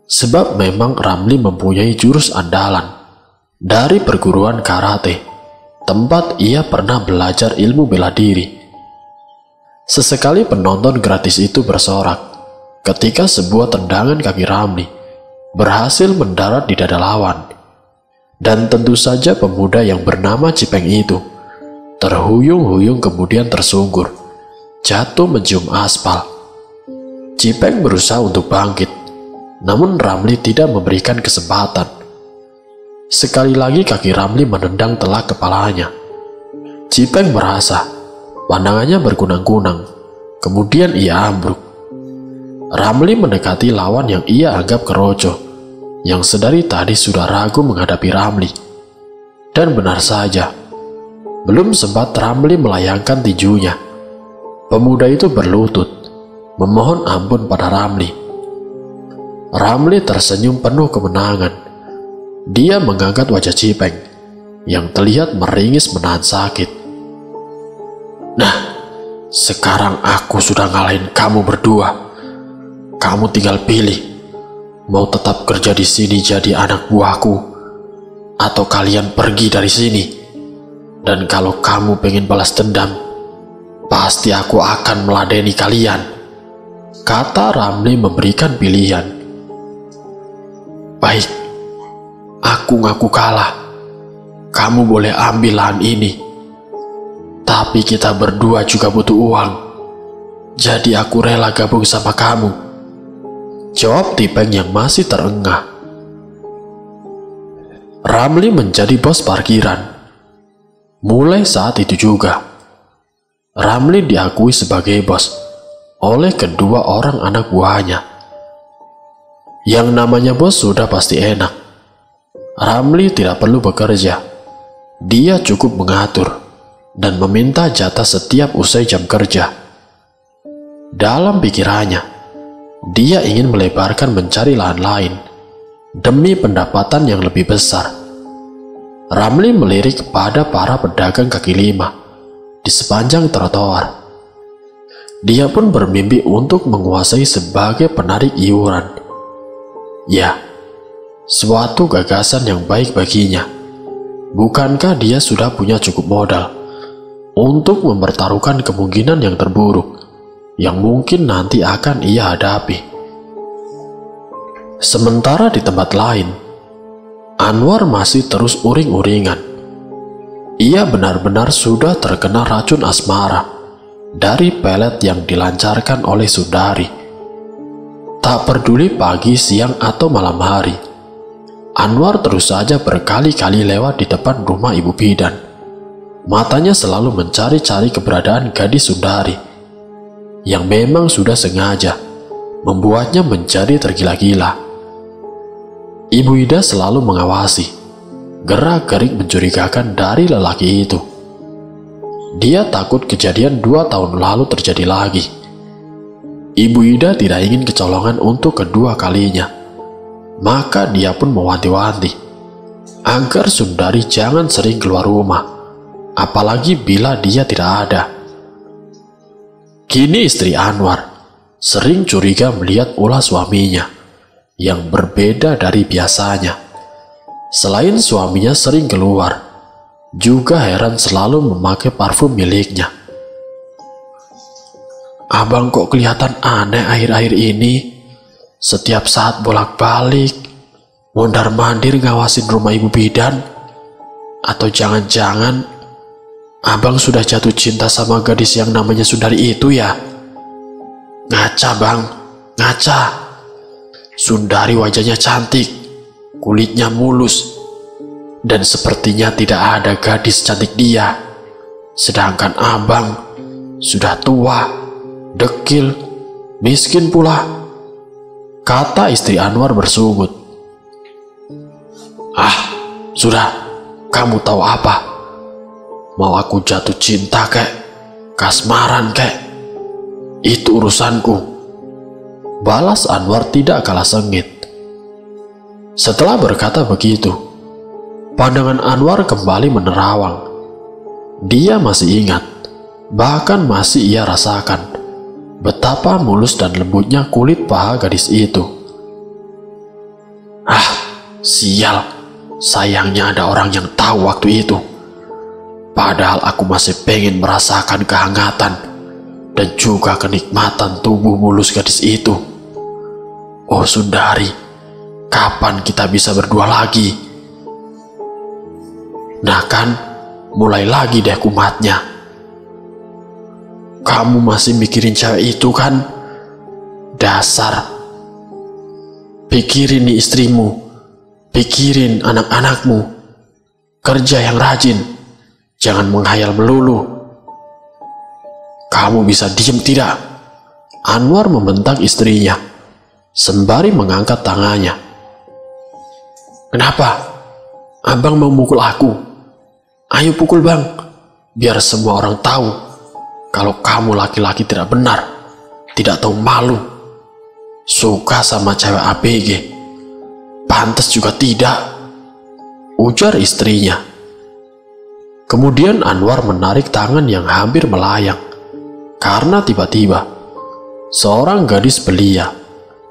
Sebab memang Ramli mempunyai jurus andalan dari perguruan karate, tempat ia pernah belajar ilmu bela diri. Sesekali penonton gratis itu bersorak ketika sebuah tendangan kaki Ramli berhasil mendarat di dada lawan. Dan tentu saja pemuda yang bernama Cipeng itu terhuyung-huyung kemudian tersungkur, jatuh mencium aspal. Cipeng berusaha untuk bangkit, namun Ramli tidak memberikan kesempatan. Sekali lagi kaki Ramli menendang telak kepalanya. Cipeng merasa pandangannya berkunang-kunang, kemudian ia ambruk. Ramli mendekati lawan yang ia anggap keroco, yang sedari tadi sudah ragu menghadapi Ramli. Dan benar saja, belum sempat Ramli melayangkan tinjunya, pemuda itu berlutut, memohon ampun pada Ramli. Ramli tersenyum penuh kemenangan. Dia mengangkat wajah Cipeng, yang terlihat meringis menahan sakit. "Nah, sekarang aku sudah ngalahin kamu berdua. Kamu tinggal pilih, mau tetap kerja di sini jadi anak buahku, atau kalian pergi dari sini. Dan kalau kamu pengen balas dendam, pasti aku akan meladeni kalian," kata Ramli memberikan pilihan. "Baik, aku ngaku kalah. Kamu boleh ambil lahan ini. Tapi kita berdua juga butuh uang. Jadi aku rela gabung sama kamu," jawab Cipeng yang masih terengah. Ramli menjadi bos parkiran. Mulai saat itu juga, Ramli diakui sebagai bos oleh kedua orang anak buahnya. Yang namanya bos sudah pasti enak. Ramli tidak perlu bekerja. Dia cukup mengatur dan meminta jatah setiap usai jam kerja. Dalam pikirannya, dia ingin melebarkan mencari lahan lain demi pendapatan yang lebih besar. Ramli melirik kepada para pedagang kaki lima di sepanjang trotoar. Dia pun bermimpi untuk menguasai sebagai penarik iuran. Ya, suatu gagasan yang baik baginya. Bukankah dia sudah punya cukup modal untuk mempertaruhkan kemungkinan yang terburuk yang mungkin nanti akan ia hadapi? Sementara di tempat lain, Anwar masih terus uring-uringan. Ia benar-benar sudah terkena racun asmara dari pelet yang dilancarkan oleh Sundari. Tak peduli pagi, siang, atau malam hari, Anwar terus saja berkali-kali lewat di depan rumah Ibu Bidan. Matanya selalu mencari-cari keberadaan gadis Sundari, yang memang sudah sengaja membuatnya menjadi tergila-gila. Ibu Ida selalu mengawasi gerak-gerik mencurigakan dari lelaki itu. Dia takut kejadian 2 tahun lalu terjadi lagi. Ibu Ida tidak ingin kecolongan untuk kedua kalinya. Maka dia pun mewanti-wanti agar Sundari jangan sering keluar rumah, apalagi bila dia tidak ada. Kini istri Anwar sering curiga melihat ulah suaminya yang berbeda dari biasanya. Selain suaminya sering keluar, juga heran selalu memakai parfum miliknya. "Abang kok kelihatan aneh akhir-akhir ini? Setiap saat bolak-balik, mondar-mandir ngawasin rumah Ibu Bidan. Atau jangan-jangan abang sudah jatuh cinta sama gadis yang namanya Sundari itu ya?" "Ngaca bang, ngaca. Sundari wajahnya cantik, kulitnya mulus, dan sepertinya tidak ada gadis cantik dia. Sedangkan abang sudah tua, dekil, miskin pula," kata istri Anwar bersungut. "Ah, sudah, kamu tahu apa? Mau aku jatuh cinta kek, kasmaran kek, itu urusanku," balas Anwar tidak kalah sengit. Setelah berkata begitu, pandangan Anwar kembali menerawang. Dia masih ingat, bahkan masih ia rasakan betapa mulus dan lembutnya kulit paha gadis itu. "Ah, sial, sayangnya ada orang yang tahu waktu itu. Padahal aku masih pengen merasakan kehangatan dan juga kenikmatan tubuh mulus gadis itu. Oh Sundari, kapan kita bisa berdua lagi?" Nah kan, mulai lagi deh kumatnya. "Kamu masih mikirin cewek itu kan? Dasar. Pikirin nih istrimu, pikirin anak-anakmu. Kerja yang rajin, jangan menghayal melulu." "Kamu bisa diem tidak?" Anwar membentak istrinya, sembari mengangkat tangannya. "Kenapa? Abang mau mukul aku? Ayo pukul bang, biar semua orang tahu kalau kamu laki-laki tidak benar, tidak tahu malu. Suka sama cewek ABG, pantas juga tidak," ujar istrinya. Kemudian Anwar menarik tangan yang hampir melayang, karena tiba-tiba seorang gadis belia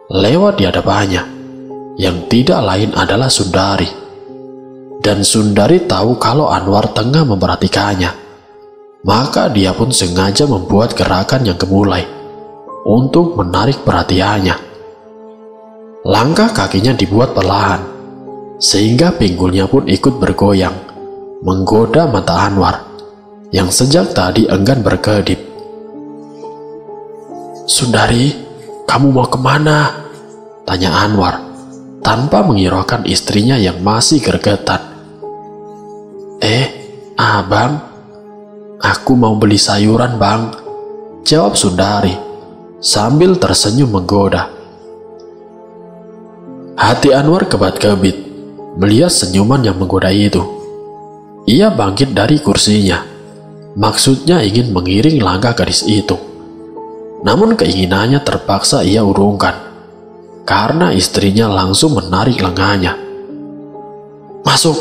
lewat di hadapannya, yang tidak lain adalah Sundari. Dan Sundari tahu kalau Anwar tengah memperhatikannya. Maka dia pun sengaja membuat gerakan yang gemulai untuk menarik perhatiannya. Langkah kakinya dibuat perlahan, sehingga pinggulnya pun ikut bergoyang, menggoda mata Anwar yang sejak tadi enggan berkedip. "Sundari, kamu mau kemana?" tanya Anwar, tanpa menghiraukan istrinya yang masih gregetan. Abang, aku mau beli sayuran bang," jawab Sundari sambil tersenyum menggoda. Hati Anwar kebat-kebit melihat senyuman yang menggoda itu. Ia bangkit dari kursinya, maksudnya ingin mengiring langkah gadis itu. Namun keinginannya terpaksa ia urungkan, karena istrinya langsung menarik lengannya. "Masuk,"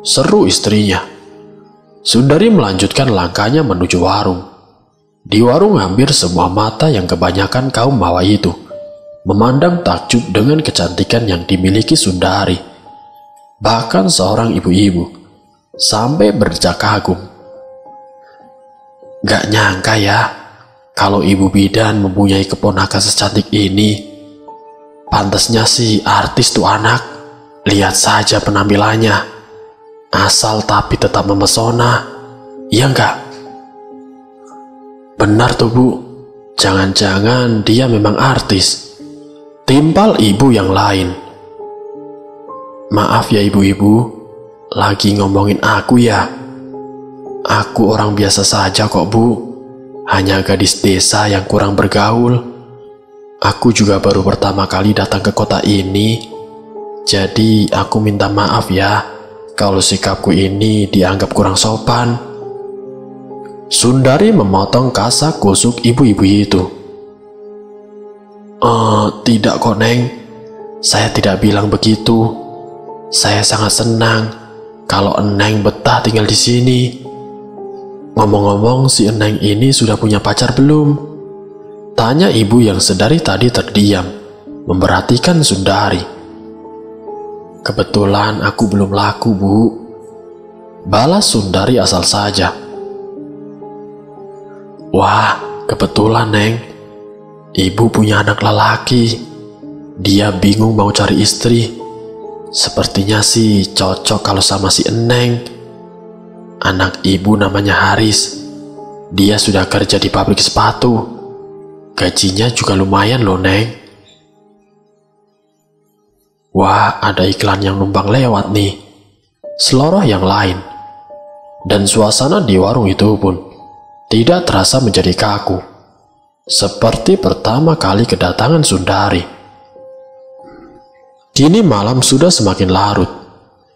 seru istrinya. Sundari melanjutkan langkahnya menuju warung. Di warung hampir semua mata yang kebanyakan kaum Mawa itu memandang takjub dengan kecantikan yang dimiliki Sundari. Bahkan seorang ibu-ibu sampai berdecak kagum. "Gak nyangka ya, kalau Ibu Bidan mempunyai keponakan secantik ini. Pantasnya sih artis tuh anak. Lihat saja penampilannya. Asal tapi tetap memesona. Iya enggak?" "Benar tuh Bu, jangan-jangan dia memang artis," timpal ibu yang lain. Maaf ya ibu-ibu, lagi ngomongin aku ya. Aku orang biasa saja kok Bu, hanya gadis desa yang kurang bergaul. Aku juga baru pertama kali datang ke kota ini, jadi aku minta maaf ya kalau sikapku ini dianggap kurang sopan. Sundari memotong kasak kusuk ibu-ibu itu. Tidak kok Neng, saya tidak bilang begitu. Saya sangat senang kalau Eneng betah tinggal di sini. Ngomong-ngomong, si Eneng ini sudah punya pacar belum? Tanya ibu yang sedari tadi terdiam, memperhatikan Sundari. Kebetulan aku belum laku, Bu. Balas Sundari asal saja. Wah, kebetulan Neng. Ibu punya anak lelaki. Dia bingung mau cari istri. Sepertinya sih cocok kalau sama si Eneng. Anak ibu namanya Haris. Dia sudah kerja di pabrik sepatu. Gajinya juga lumayan loh Neng. Wah, ada iklan yang numpang lewat nih. Seloroh yang lain. Dan suasana di warung itu pun tidak terasa menjadi kaku. Seperti pertama kali kedatangan Sundari. Kini malam sudah semakin larut.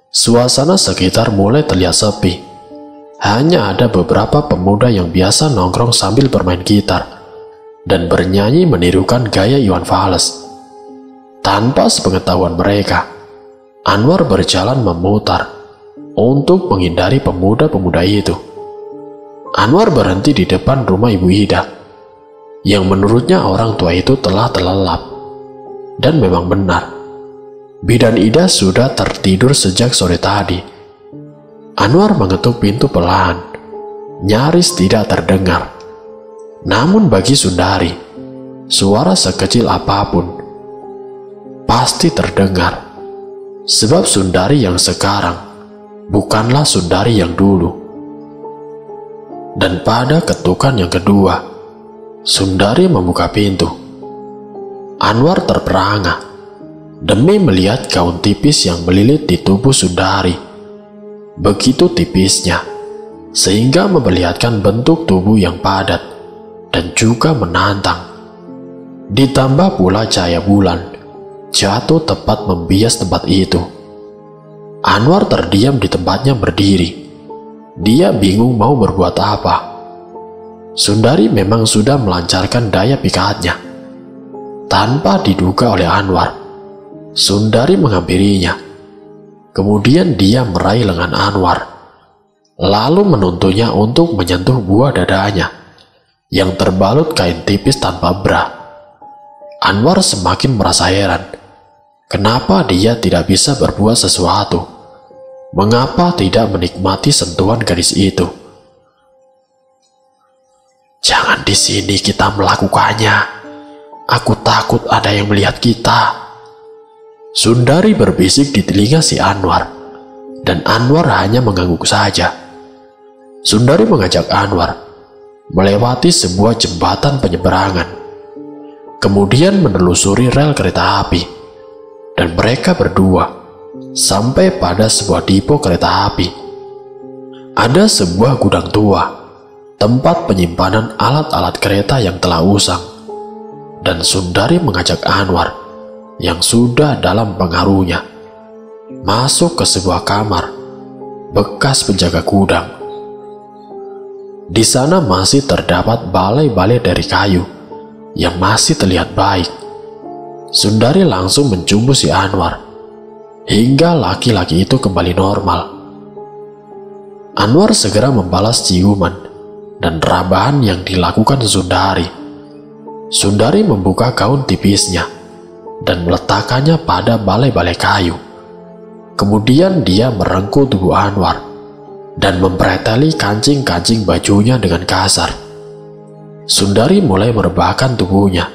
Suasana sekitar mulai terlihat sepi. Hanya ada beberapa pemuda yang biasa nongkrong sambil bermain gitar dan bernyanyi menirukan gaya Iwan Fals. Tanpa sepengetahuan mereka, Anwar berjalan memutar untuk menghindari pemuda-pemuda itu. Anwar berhenti di depan rumah Ibu Ida, yang menurutnya orang tua itu telah terlelap. Dan memang benar, bidan Ida sudah tertidur sejak sore tadi. Anwar mengetuk pintu pelan, nyaris tidak terdengar. Namun bagi Sundari, suara sekecil apapun pasti terdengar. Sebab Sundari yang sekarang bukanlah Sundari yang dulu. Dan pada ketukan yang kedua, Sundari membuka pintu. Anwar terperangah demi melihat gaun tipis yang melilit di tubuh Sundari. Begitu tipisnya, sehingga memperlihatkan bentuk tubuh yang padat dan juga menantang. Ditambah pula cahaya bulan jatuh tepat membias tempat itu. Anwar terdiam di tempatnya berdiri. Dia bingung mau berbuat apa. Sundari memang sudah melancarkan daya pikatnya. Tanpa diduga oleh Anwar, Sundari menghampirinya. Kemudian dia meraih lengan Anwar, lalu menuntunnya untuk menyentuh buah dadanya yang terbalut kain tipis tanpa bra. Anwar semakin merasa heran. Kenapa dia tidak bisa berbuat sesuatu? Mengapa tidak menikmati sentuhan gadis itu? Jangan di sini kita melakukannya. Aku takut ada yang melihat kita. Sundari berbisik di telinga si Anwar, dan Anwar hanya mengangguk saja. Sundari mengajak Anwar melewati sebuah jembatan penyeberangan, kemudian menelusuri rel kereta api, dan mereka berdua sampai pada sebuah depo kereta api. Ada sebuah gudang tua, tempat penyimpanan alat-alat kereta yang telah usang, dan Sundari mengajak Anwar yang sudah dalam pengaruhnya masuk ke sebuah kamar bekas penjaga gudang. Di sana masih terdapat balai-balai dari kayu yang masih terlihat baik. Sundari langsung mencumbu si Anwar hingga laki-laki itu kembali normal. Anwar segera membalas ciuman dan rabahan yang dilakukan Sundari. Sundari membuka gaun tipisnya dan meletakkannya pada balai-balai kayu. Kemudian dia merengkuh tubuh Anwar dan mempreteli kancing-kancing bajunya dengan kasar. Sundari mulai merebahkan tubuhnya,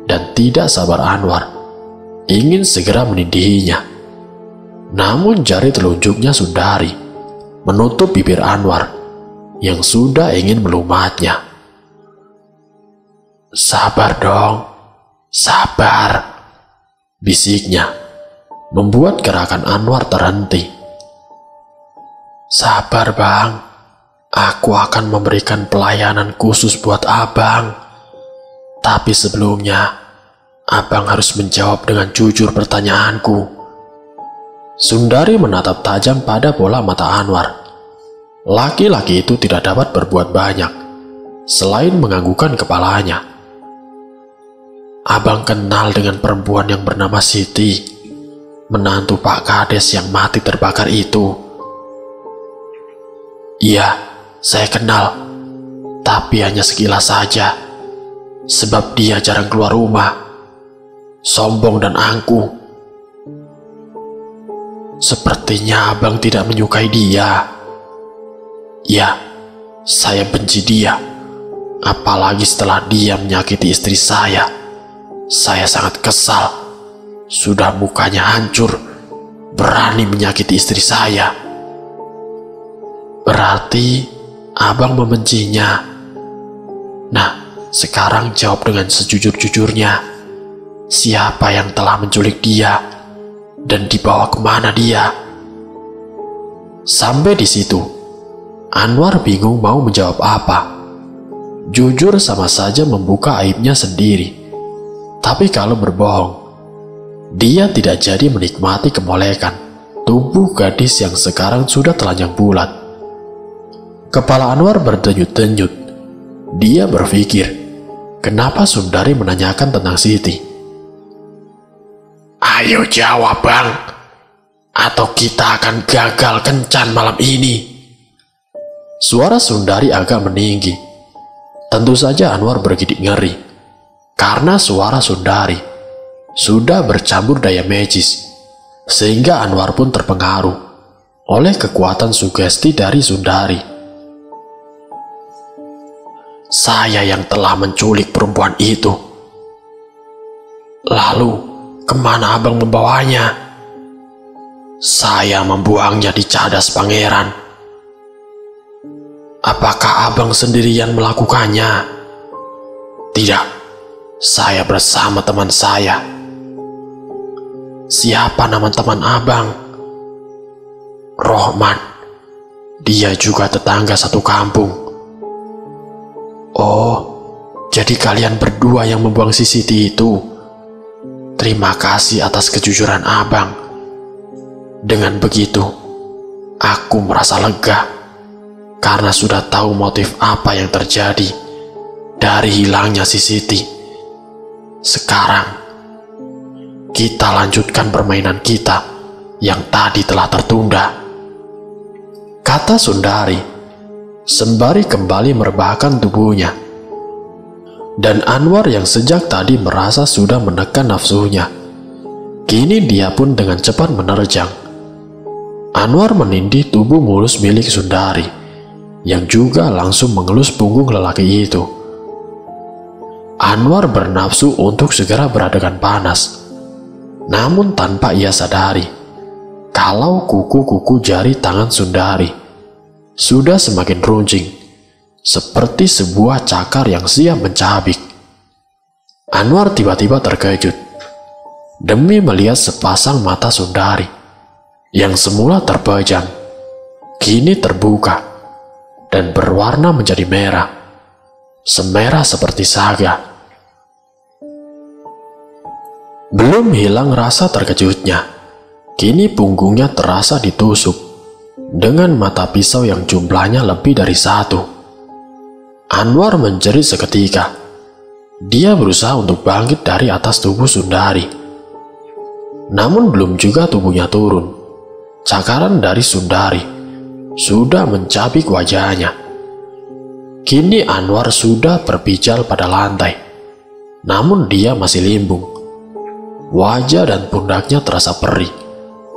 dan tidak sabar Anwar ingin segera menindihinya. Namun jari telunjuknya Sundari menutup bibir Anwar yang sudah ingin melumatnya. "Sabar dong, sabar," bisiknya. membuat gerakan Anwar terhenti. "Sabar bang, aku akan memberikan pelayanan khusus buat abang. Tapi sebelumnya, abang harus menjawab dengan jujur pertanyaanku." Sundari menatap tajam pada bola mata Anwar. Laki-laki itu tidak dapat berbuat banyak, selain menganggukkan kepalanya. "Abang kenal dengan perempuan yang bernama Siti, menantu Pak Kades yang mati terbakar itu?" "Iya, saya kenal, tapi hanya sekilas saja, sebab dia jarang keluar rumah, sombong dan angkuh." "Sepertinya abang tidak menyukai dia." "Ya, saya benci dia, apalagi setelah dia menyakiti istri saya. Saya sangat kesal, sudah mukanya hancur, berani menyakiti istri saya." "Berarti abang membencinya. Nah, sekarang jawab dengan sejujur-jujurnya. Siapa yang telah menculik dia dan dibawa kemana dia?" Sampai di situ, Anwar bingung mau menjawab apa. Jujur sama saja membuka aibnya sendiri. Tapi kalau berbohong, dia tidak jadi menikmati kemolekan tubuh gadis yang sekarang sudah telanjang bulat. Kepala Anwar berdenyut-denyut. Dia berpikir, kenapa Sundari menanyakan tentang Siti? "Ayo jawab bang, atau kita akan gagal kencan malam ini." Suara Sundari agak meninggi. Tentu saja Anwar bergidik ngeri, karena suara Sundari sudah bercampur daya magis, sehingga Anwar pun terpengaruh oleh kekuatan sugesti dari Sundari. "Saya yang telah menculik perempuan itu. Lalu, kemana abang membawanya?" "Saya membuangnya di cadas pangeran." "Apakah abang sendirian melakukannya?" "Tidak, saya bersama teman saya." "Siapa nama teman abang?" "Rohman. Dia juga tetangga satu kampung." "Oh, jadi kalian berdua yang membuang si Siti itu. Terima kasih atas kejujuran abang. Dengan begitu, aku merasa lega, karena sudah tahu motif apa yang terjadi dari hilangnya si Siti. Sekarang, kita lanjutkan permainan kita yang tadi telah tertunda," kata Sundari, sembari kembali merebahkan tubuhnya. Dan Anwar yang sejak tadi merasa sudah menekan nafsunya, kini dia pun dengan cepat menerjang. Anwar menindih tubuh mulus milik Sundari, yang juga langsung mengelus punggung lelaki itu. Anwar bernafsu untuk segera beradegan panas, namun tanpa ia sadari kalau kuku-kuku jari tangan Sundari sudah semakin runcing, seperti sebuah cakar yang siap mencabik. Anwar tiba-tiba terkejut demi melihat sepasang mata Sundari yang semula terpejam, kini terbuka dan berwarna menjadi merah, semerah seperti saga. Belum hilang rasa terkejutnya, kini punggungnya terasa ditusuk dengan mata pisau yang jumlahnya lebih dari satu. Anwar menjerit seketika. Dia berusaha untuk bangkit dari atas tubuh Sundari. Namun belum juga tubuhnya turun, cakaran dari Sundari sudah mencabik wajahnya. Kini Anwar sudah berpijal pada lantai, namun dia masih limbung. Wajah dan pundaknya terasa perih,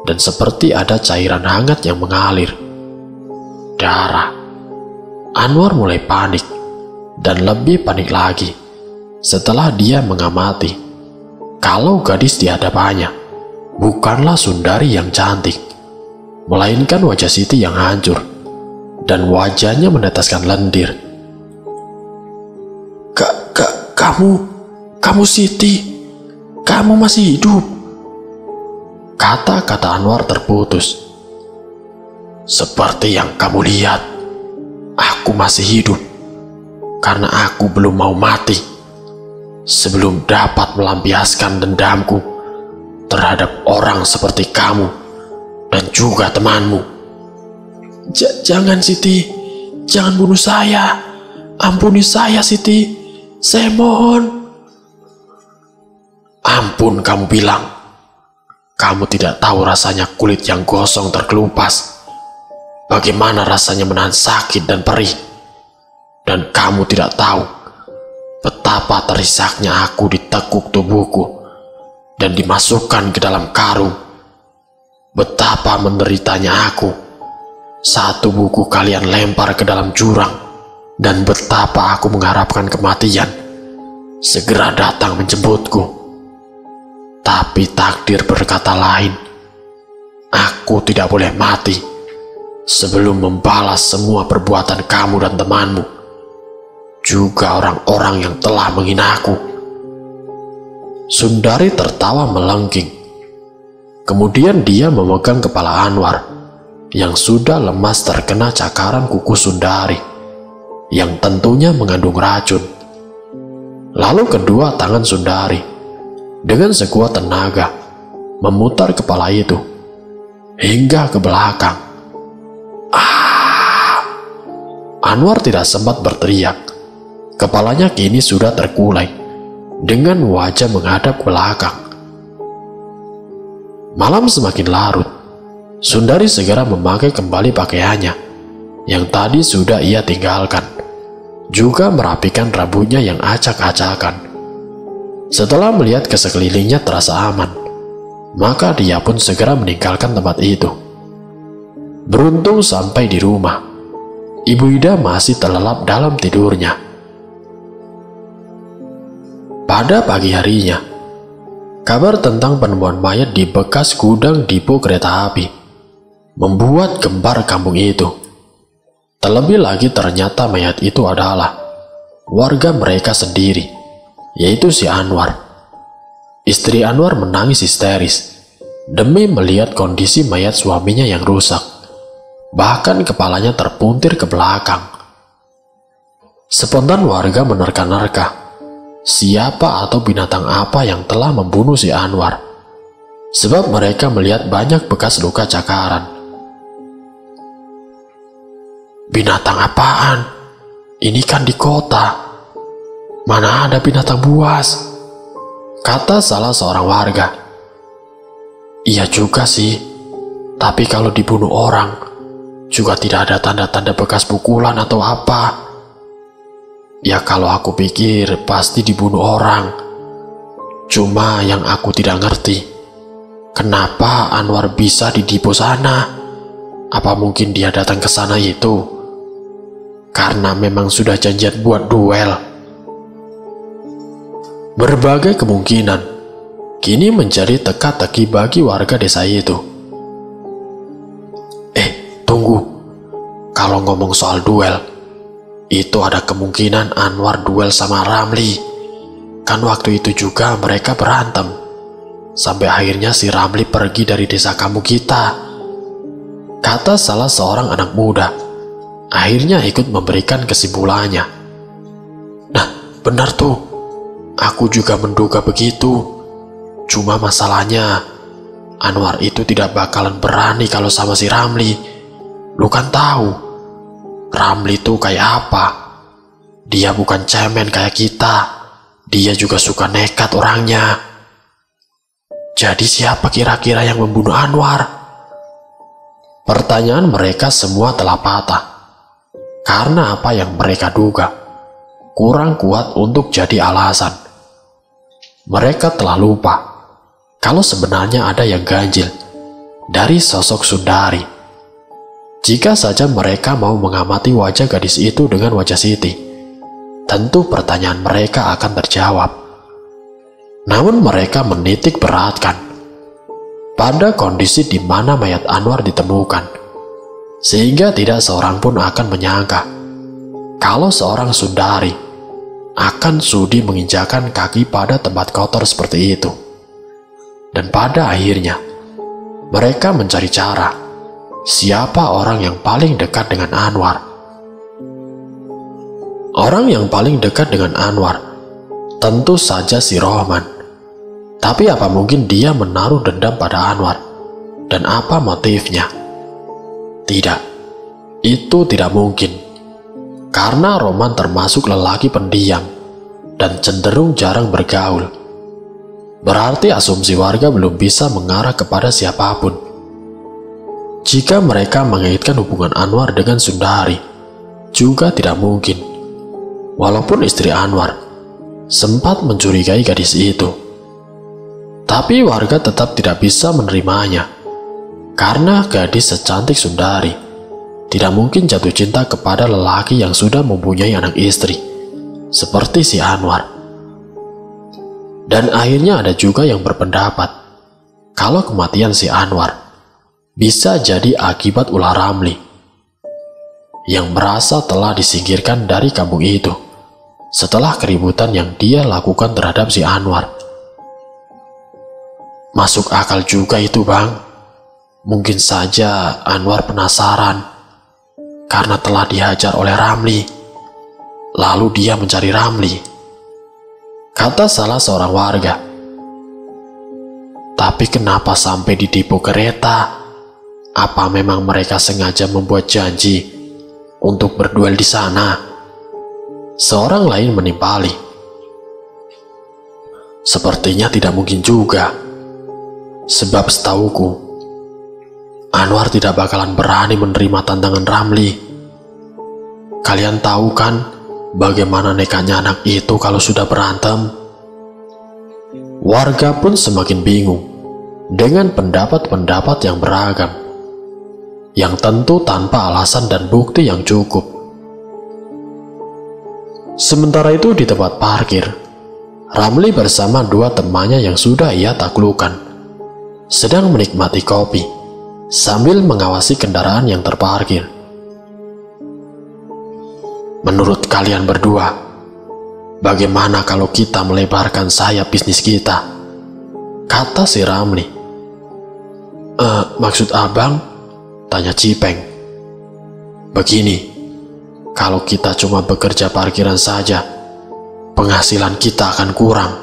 dan seperti ada cairan hangat yang mengalir. Darah. Anwar mulai panik, dan lebih panik lagi setelah dia mengamati kalau gadis di hadapannya bukanlah Sundari yang cantik, melainkan wajah Siti yang hancur, dan wajahnya meneteskan lendir. Kamu Siti, kamu masih hidup. Kata-kata Anwar terputus. Seperti yang kamu lihat, aku masih hidup karena aku belum mau mati sebelum dapat melampiaskan dendamku terhadap orang seperti kamu dan juga temanmu. Jangan Siti, jangan bunuh saya. Ampuni saya Siti, saya mohon. Ampun, kamu bilang. Kamu tidak tahu rasanya kulit yang gosong terkelupas. Bagaimana rasanya menahan sakit dan perih. Dan kamu tidak tahu betapa terisaknya aku ditekuk tubuhku dan dimasukkan ke dalam karung. Betapa menderitanya aku saat tubuhku kalian lempar ke dalam jurang, dan betapa aku mengharapkan kematian segera datang menjemputku. Tapi takdir berkata lain. Aku tidak boleh mati sebelum membalas semua perbuatan kamu dan temanmu, juga orang-orang yang telah menghinaku. Sundari tertawa melengking. Kemudian dia memegang kepala Anwar yang sudah lemas terkena cakaran kuku Sundari yang tentunya mengandung racun. Lalu kedua tangan Sundari dengan sekuat tenaga memutar kepala itu hingga ke belakang. Anwar tidak sempat berteriak. Kepalanya kini sudah terkulai dengan wajah menghadap ke belakang. Malam semakin larut. Sundari segera memakai kembali pakaiannya yang tadi sudah ia tinggalkan, juga merapikan rambutnya yang acak-acakan. Setelah melihat ke sekelilingnya terasa aman, maka dia pun segera meninggalkan tempat itu. Beruntung sampai di rumah, Ibu Ida masih terlelap dalam tidurnya. Pada pagi harinya, kabar tentang penemuan mayat di bekas gudang dipo kereta api membuat gembar kampung itu. Terlebih lagi ternyata mayat itu adalah warga mereka sendiri, yaitu si Anwar. Istri Anwar menangis histeris demi melihat kondisi mayat suaminya yang rusak. Bahkan kepalanya terpuntir ke belakang. Spontan warga menerka-nerka siapa atau binatang apa yang telah membunuh si Anwar, sebab mereka melihat banyak bekas luka cakaran. Binatang apaan? Ini kan di kota. Mana ada binatang buas? Kata salah seorang warga. Iya juga sih, tapi kalau dibunuh orang juga tidak ada tanda-tanda bekas pukulan atau apa. Ya kalau aku pikir pasti dibunuh orang. Cuma yang aku tidak ngerti, kenapa Anwar bisa di depo sana? Apa mungkin dia datang ke sana itu karena memang sudah janjian buat duel? Berbagai kemungkinan kini menjadi teka-teki bagi warga desa itu. Tunggu, kalau ngomong soal duel, itu ada kemungkinan Anwar duel sama Ramli. Kan waktu itu juga mereka berantem, sampai akhirnya si Ramli pergi dari desa kamu kita. Kata salah seorang anak muda, akhirnya ikut memberikan kesimpulannya. Nah, benar tuh. Aku juga menduga begitu. Cuma masalahnya, Anwar itu tidak bakalan berani kalau sama si Ramli. Lu kan tahu, Ramli tuh kayak apa. Dia bukan cemen kayak kita. Dia juga suka nekat orangnya. Jadi siapa kira-kira yang membunuh Anwar? Pertanyaan mereka semua telah patah. Karena apa yang mereka duga kurang kuat untuk jadi alasan. Mereka telah lupa kalau sebenarnya ada yang ganjil dari sosok Sundari. Jika saja mereka mau mengamati wajah gadis itu dengan wajah Siti, tentu pertanyaan mereka akan terjawab. Namun mereka menitik beratkan pada kondisi di mana mayat Anwar ditemukan, sehingga tidak seorang pun akan menyangka kalau seorang Sundari akan sudi menginjakan kaki pada tempat kotor seperti itu. Dan pada akhirnya mereka mencari cara siapa orang yang paling dekat dengan Anwar. Orang yang paling dekat dengan Anwar tentu saja si Rohman. Tapi apa mungkin dia menaruh dendam pada Anwar? Dan apa motifnya? Tidak, itu tidak mungkin. Karena Rohman termasuk lelaki pendiam dan cenderung jarang bergaul. Berarti asumsi warga belum bisa mengarah kepada siapapun. Jika mereka mengaitkan hubungan Anwar dengan Sundari, juga tidak mungkin. Walaupun istri Anwar sempat mencurigai gadis itu, tapi warga tetap tidak bisa menerimanya. Karena gadis secantik Sundari tidak mungkin jatuh cinta kepada lelaki yang sudah mempunyai anak istri, seperti si Anwar. Dan akhirnya ada juga yang berpendapat kalau kematian si Anwar bisa jadi akibat ulah Ramli yang merasa telah disingkirkan dari kampung itu setelah keributan yang dia lakukan terhadap si Anwar. Masuk akal juga itu, Bang. Mungkin saja Anwar penasaran karena telah dihajar oleh Ramli, lalu dia mencari Ramli, kata salah seorang warga. Tapi kenapa sampai di depo kereta? Apa memang mereka sengaja membuat janji untuk berduel di sana? Seorang lain menimpali. Sepertinya tidak mungkin juga. Sebab setauku, Anwar tidak bakalan berani menerima tantangan Ramli. Kalian tahu kan bagaimana nekatnya anak itu kalau sudah berantem? Warga pun semakin bingung dengan pendapat-pendapat yang beragam, yang tentu tanpa alasan dan bukti yang cukup. Sementara itu di tempat parkir, Ramli bersama dua temannya yang sudah ia taklukkan sedang menikmati kopi sambil mengawasi kendaraan yang terparkir. Menurut kalian berdua, bagaimana kalau kita melebarkan sayap bisnis kita? Kata si Ramli. Maksud abang? Tanya Cipeng. Begini, kalau kita cuma bekerja parkiran saja, penghasilan kita akan kurang.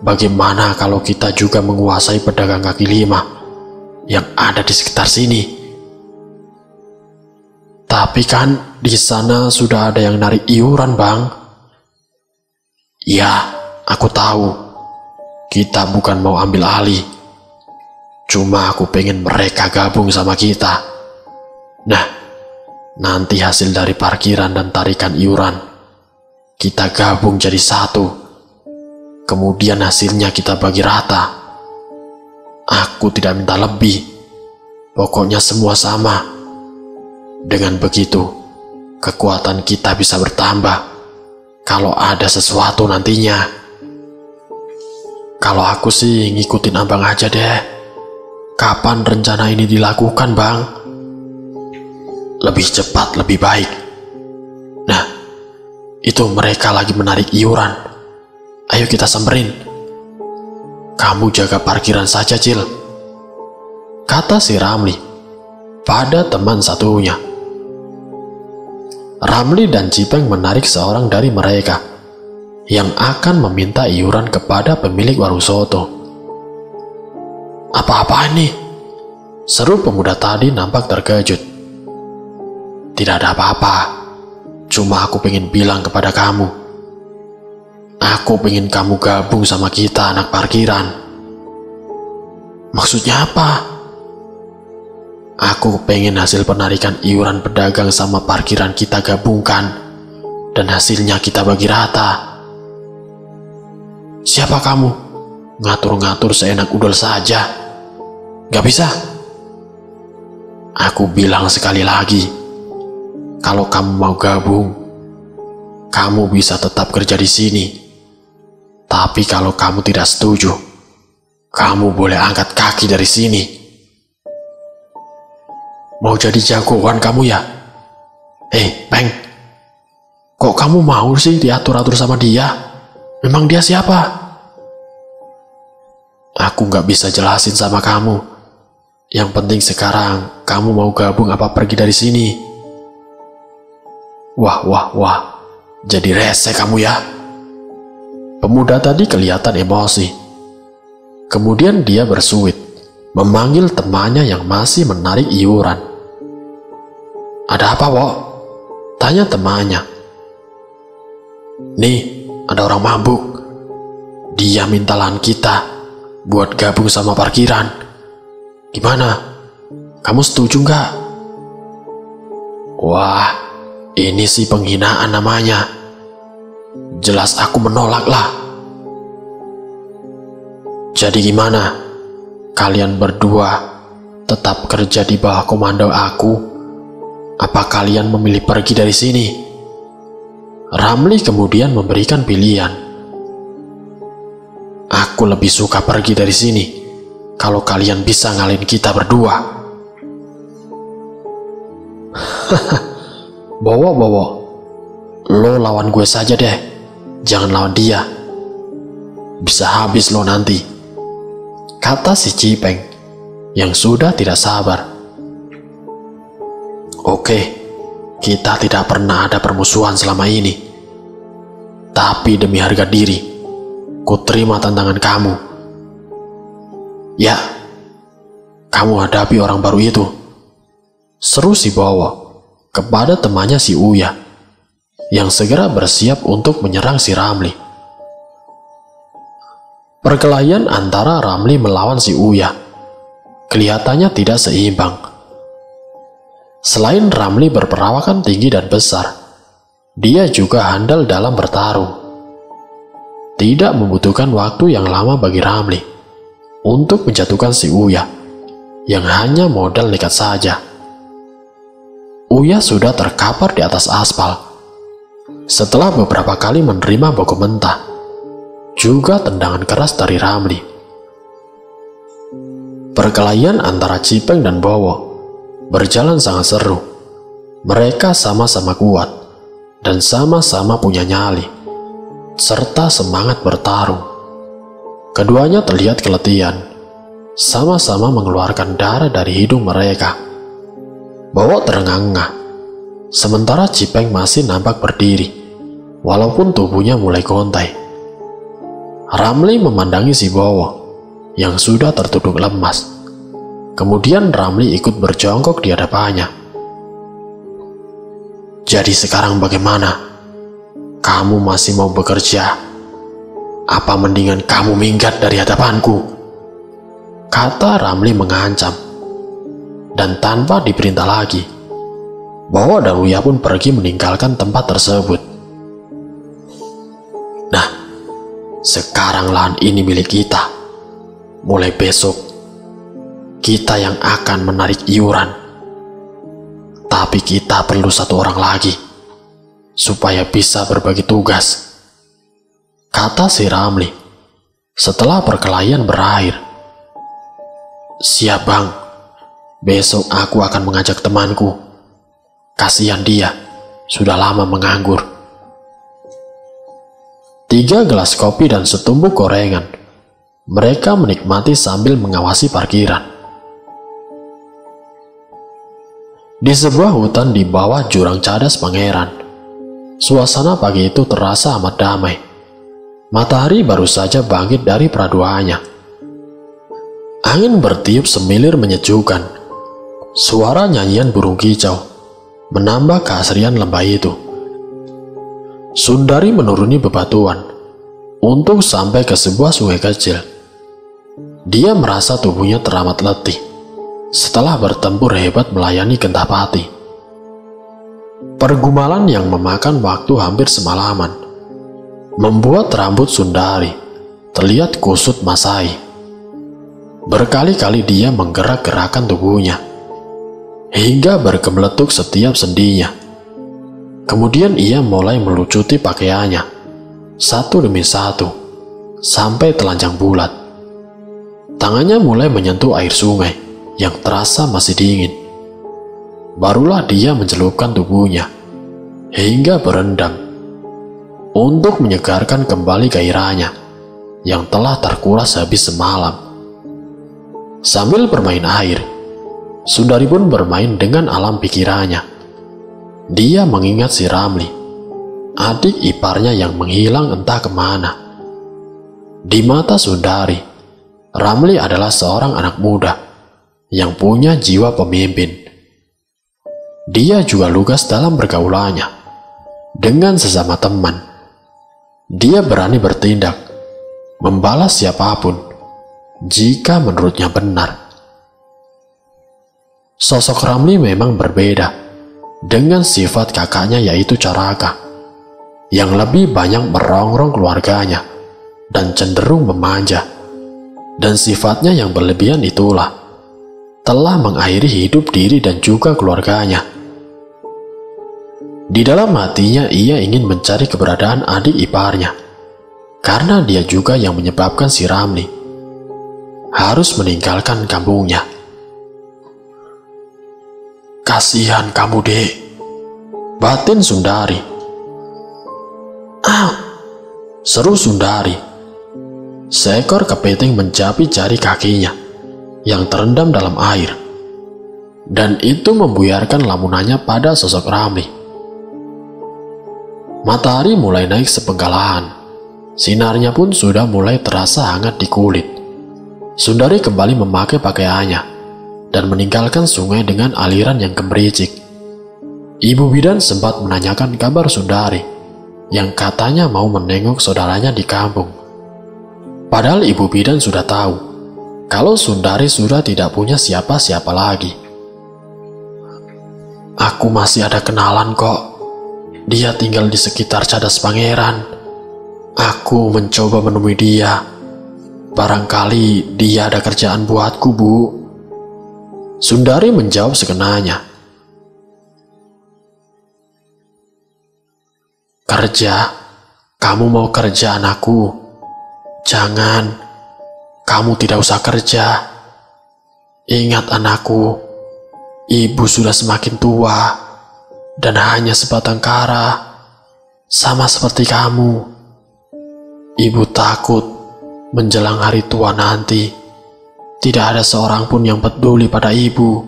Bagaimana kalau kita juga menguasai pedagang kaki lima yang ada di sekitar sini? Tapi kan di sana sudah ada yang narik iuran, Bang. Ya, aku tahu. Kita bukan mau ambil alih. Cuma aku pengen mereka gabung sama kita. Nah, nanti hasil dari parkiran dan tarikan iuran kita gabung jadi satu. Kemudian hasilnya kita bagi rata. Aku tidak minta lebih. Pokoknya semua sama. Dengan begitu, kekuatan kita bisa bertambah kalau ada sesuatu nantinya. Kalau aku sih ngikutin abang aja deh. Kapan rencana ini dilakukan, Bang? Lebih cepat, lebih baik. Nah, itu mereka lagi menarik iuran. Ayo kita samperin. Kamu jaga parkiran saja, Cil, kata si Ramli pada teman satunya. Ramli dan Cipeng menarik seorang dari mereka yang akan meminta iuran kepada pemilik warung soto. Apa-apaan nih? Seru pemuda tadi nampak terkejut. Tidak ada apa-apa. Cuma aku pengen bilang kepada kamu. Aku pengen kamu gabung sama kita anak parkiran. Maksudnya apa? Aku pengen hasil penarikan iuran pedagang sama parkiran kita gabungkan. Dan hasilnya kita bagi rata. Siapa kamu? Ngatur-ngatur seenak udel saja. Gak bisa. Aku bilang sekali lagi, kalau kamu mau gabung, kamu bisa tetap kerja di sini. Tapi kalau kamu tidak setuju, kamu boleh angkat kaki dari sini. Mau jadi jagoan kamu ya? Peng, kok kamu mau sih diatur-atur sama dia? Memang dia siapa? Aku gak bisa jelasin sama kamu. Yang penting sekarang kamu mau gabung apa pergi dari sini? Wah, jadi rese kamu ya. Pemuda tadi kelihatan emosi. Kemudian dia bersuit, memanggil temannya yang masih menarik iuran. Ada apa, Wok? Tanya temannya. Nih, ada orang mabuk. Dia minta lahan kita buat gabung sama parkiran. Gimana? Kamu setuju nggak? Wah, ini sih penghinaan namanya. Jelas aku menolak lah. Jadi gimana? Kalian berdua tetap kerja di bawah komando aku? Apa kalian memilih pergi dari sini? Ramli kemudian memberikan pilihan. Aku lebih suka pergi dari sini kalau kalian bisa ngalahin kita berdua. Bowo, lo lawan gue saja deh, jangan lawan dia. Bisa habis lo nanti, kata si Cipeng yang sudah tidak sabar. Oke, kita tidak pernah ada permusuhan selama ini. Tapi demi harga diri, ku terima tantangan kamu. Ya, kamu hadapi orang baru itu, seru si Bowo kepada temannya si Uya, yang segera bersiap untuk menyerang si Ramli. Perkelahian antara Ramli melawan si Uya kelihatannya tidak seimbang. Selain Ramli berperawakan tinggi dan besar, dia juga handal dalam bertarung. Tidak membutuhkan waktu yang lama bagi Ramli untuk menjatuhkan si Uya yang hanya modal nekat saja. Uya sudah terkapar di atas aspal setelah beberapa kali menerima baku mentah, juga tendangan keras dari Ramli. Perkelahian antara Cipeng dan Bowo berjalan sangat seru. Mereka sama-sama kuat dan sama-sama punya nyali serta semangat bertarung. Keduanya terlihat keletihan, sama-sama mengeluarkan darah dari hidung mereka. Bowo terengah-engah, sementara Cipeng masih nampak berdiri, walaupun tubuhnya mulai gontai. Ramli memandangi si Bowo yang sudah tertunduk lemas. Kemudian Ramli ikut berjongkok di hadapannya. Jadi sekarang bagaimana? Kamu masih mau bekerja? Apa mendingan kamu minggat dari hadapanku? Kata Ramli mengancam. Dan tanpa diperintah lagi, Bowo dan Uya pun pergi meninggalkan tempat tersebut. Nah, sekarang lahan ini milik kita. Mulai besok, kita yang akan menarik iuran. Tapi kita perlu satu orang lagi, supaya bisa berbagi tugas, kata si Ramli setelah perkelahian berakhir. Siap bang, besok aku akan mengajak temanku. Kasihan dia, sudah lama menganggur. 3 gelas kopi dan setumpuk gorengan mereka menikmati sambil mengawasi parkiran. Di sebuah hutan di bawah jurang Cadas Pangeran, suasana pagi itu terasa amat damai. Matahari baru saja bangkit dari peraduannya. Angin bertiup semilir menyejukkan. Suara nyanyian burung kicau menambah keasrian lembah itu. Sundari menuruni bebatuan untuk sampai ke sebuah sungai kecil. Dia merasa tubuhnya teramat letih setelah bertempur hebat melayani Gentapati. Pergumalan yang memakan waktu hampir semalaman membuat rambut Sundari terlihat kusut masai. Berkali-kali dia menggerak-gerakkan tubuhnya hingga bergemeletuk setiap sendinya. Kemudian ia mulai melucuti pakaiannya satu demi satu sampai telanjang bulat. Tangannya mulai menyentuh air sungai yang terasa masih dingin. Barulah dia mencelupkan tubuhnya hingga berendam untuk menyegarkan kembali gairahnya yang telah terkuras habis semalam. Sambil bermain air, Sundari pun bermain dengan alam pikirannya. Dia mengingat si Ramli, adik iparnya yang menghilang entah kemana. Di mata Sundari, Ramli adalah seorang anak muda yang punya jiwa pemimpin. Dia juga lugas dalam pergaulannya dengan sesama teman. Dia berani bertindak, membalas siapapun jika menurutnya benar. Sosok Ramli memang berbeda dengan sifat kakaknya, yaitu Caraka, yang lebih banyak merongrong keluarganya dan cenderung memanja. Dan sifatnya yang berlebihan itulah telah mengakhiri hidup diri dan juga keluarganya. Di dalam hatinya ia ingin mencari keberadaan adik iparnya, karena dia juga yang menyebabkan si Ramli harus meninggalkan kampungnya. "Kasihan kamu, Dek," batin Sundari. "Ah!" seru Sundari. Seekor kepiting mencapi jari kakinya yang terendam dalam air, dan itu membuyarkan lamunannya pada sosok Ramli. Matahari mulai naik sepenggalan. Sinarnya pun sudah mulai terasa hangat di kulit. Sundari kembali memakai pakaiannya dan meninggalkan sungai dengan aliran yang gemericik. Ibu bidan sempat menanyakan kabar Sundari yang katanya mau menengok saudaranya di kampung. Padahal ibu bidan sudah tahu kalau Sundari sudah tidak punya siapa-siapa lagi. "Aku masih ada kenalan kok. Dia tinggal di sekitar Cadas Pangeran. Aku mencoba menemui dia. Barangkali dia ada kerjaan buatku, Bu." Sundari menjawab sekenanya. "Kerja? Kamu mau kerja, anakku? Jangan, kamu tidak usah kerja. Ingat anakku, ibu sudah semakin tua dan hanya sebatang kara, sama seperti kamu. Ibu takut menjelang hari tua nanti tidak ada seorang pun yang peduli pada ibu.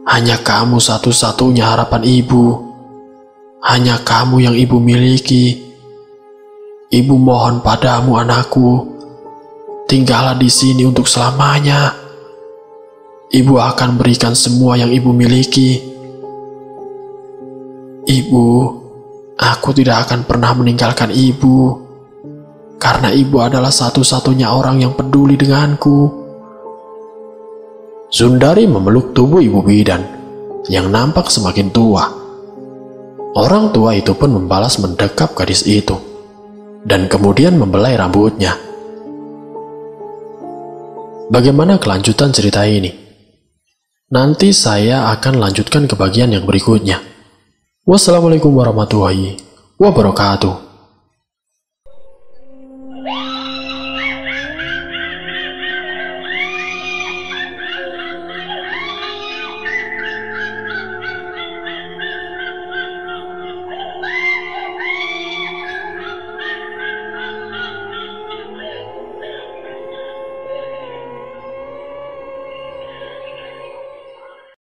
Hanya kamu satu-satunya harapan ibu. Hanya kamu yang ibu miliki. Ibu mohon padamu, anakku, tinggallah di sini untuk selamanya. Ibu akan berikan semua yang ibu miliki. Ibu, aku tidak akan pernah meninggalkan ibu, karena ibu adalah satu-satunya orang yang peduli denganku." Sundari memeluk tubuh ibu bidan yang nampak semakin tua. Orang tua itu pun membalas mendekap gadis itu dan kemudian membelai rambutnya. Bagaimana kelanjutan cerita ini? Nanti saya akan lanjutkan ke bagian yang berikutnya. Wassalamualaikum warahmatullahi wabarakatuh.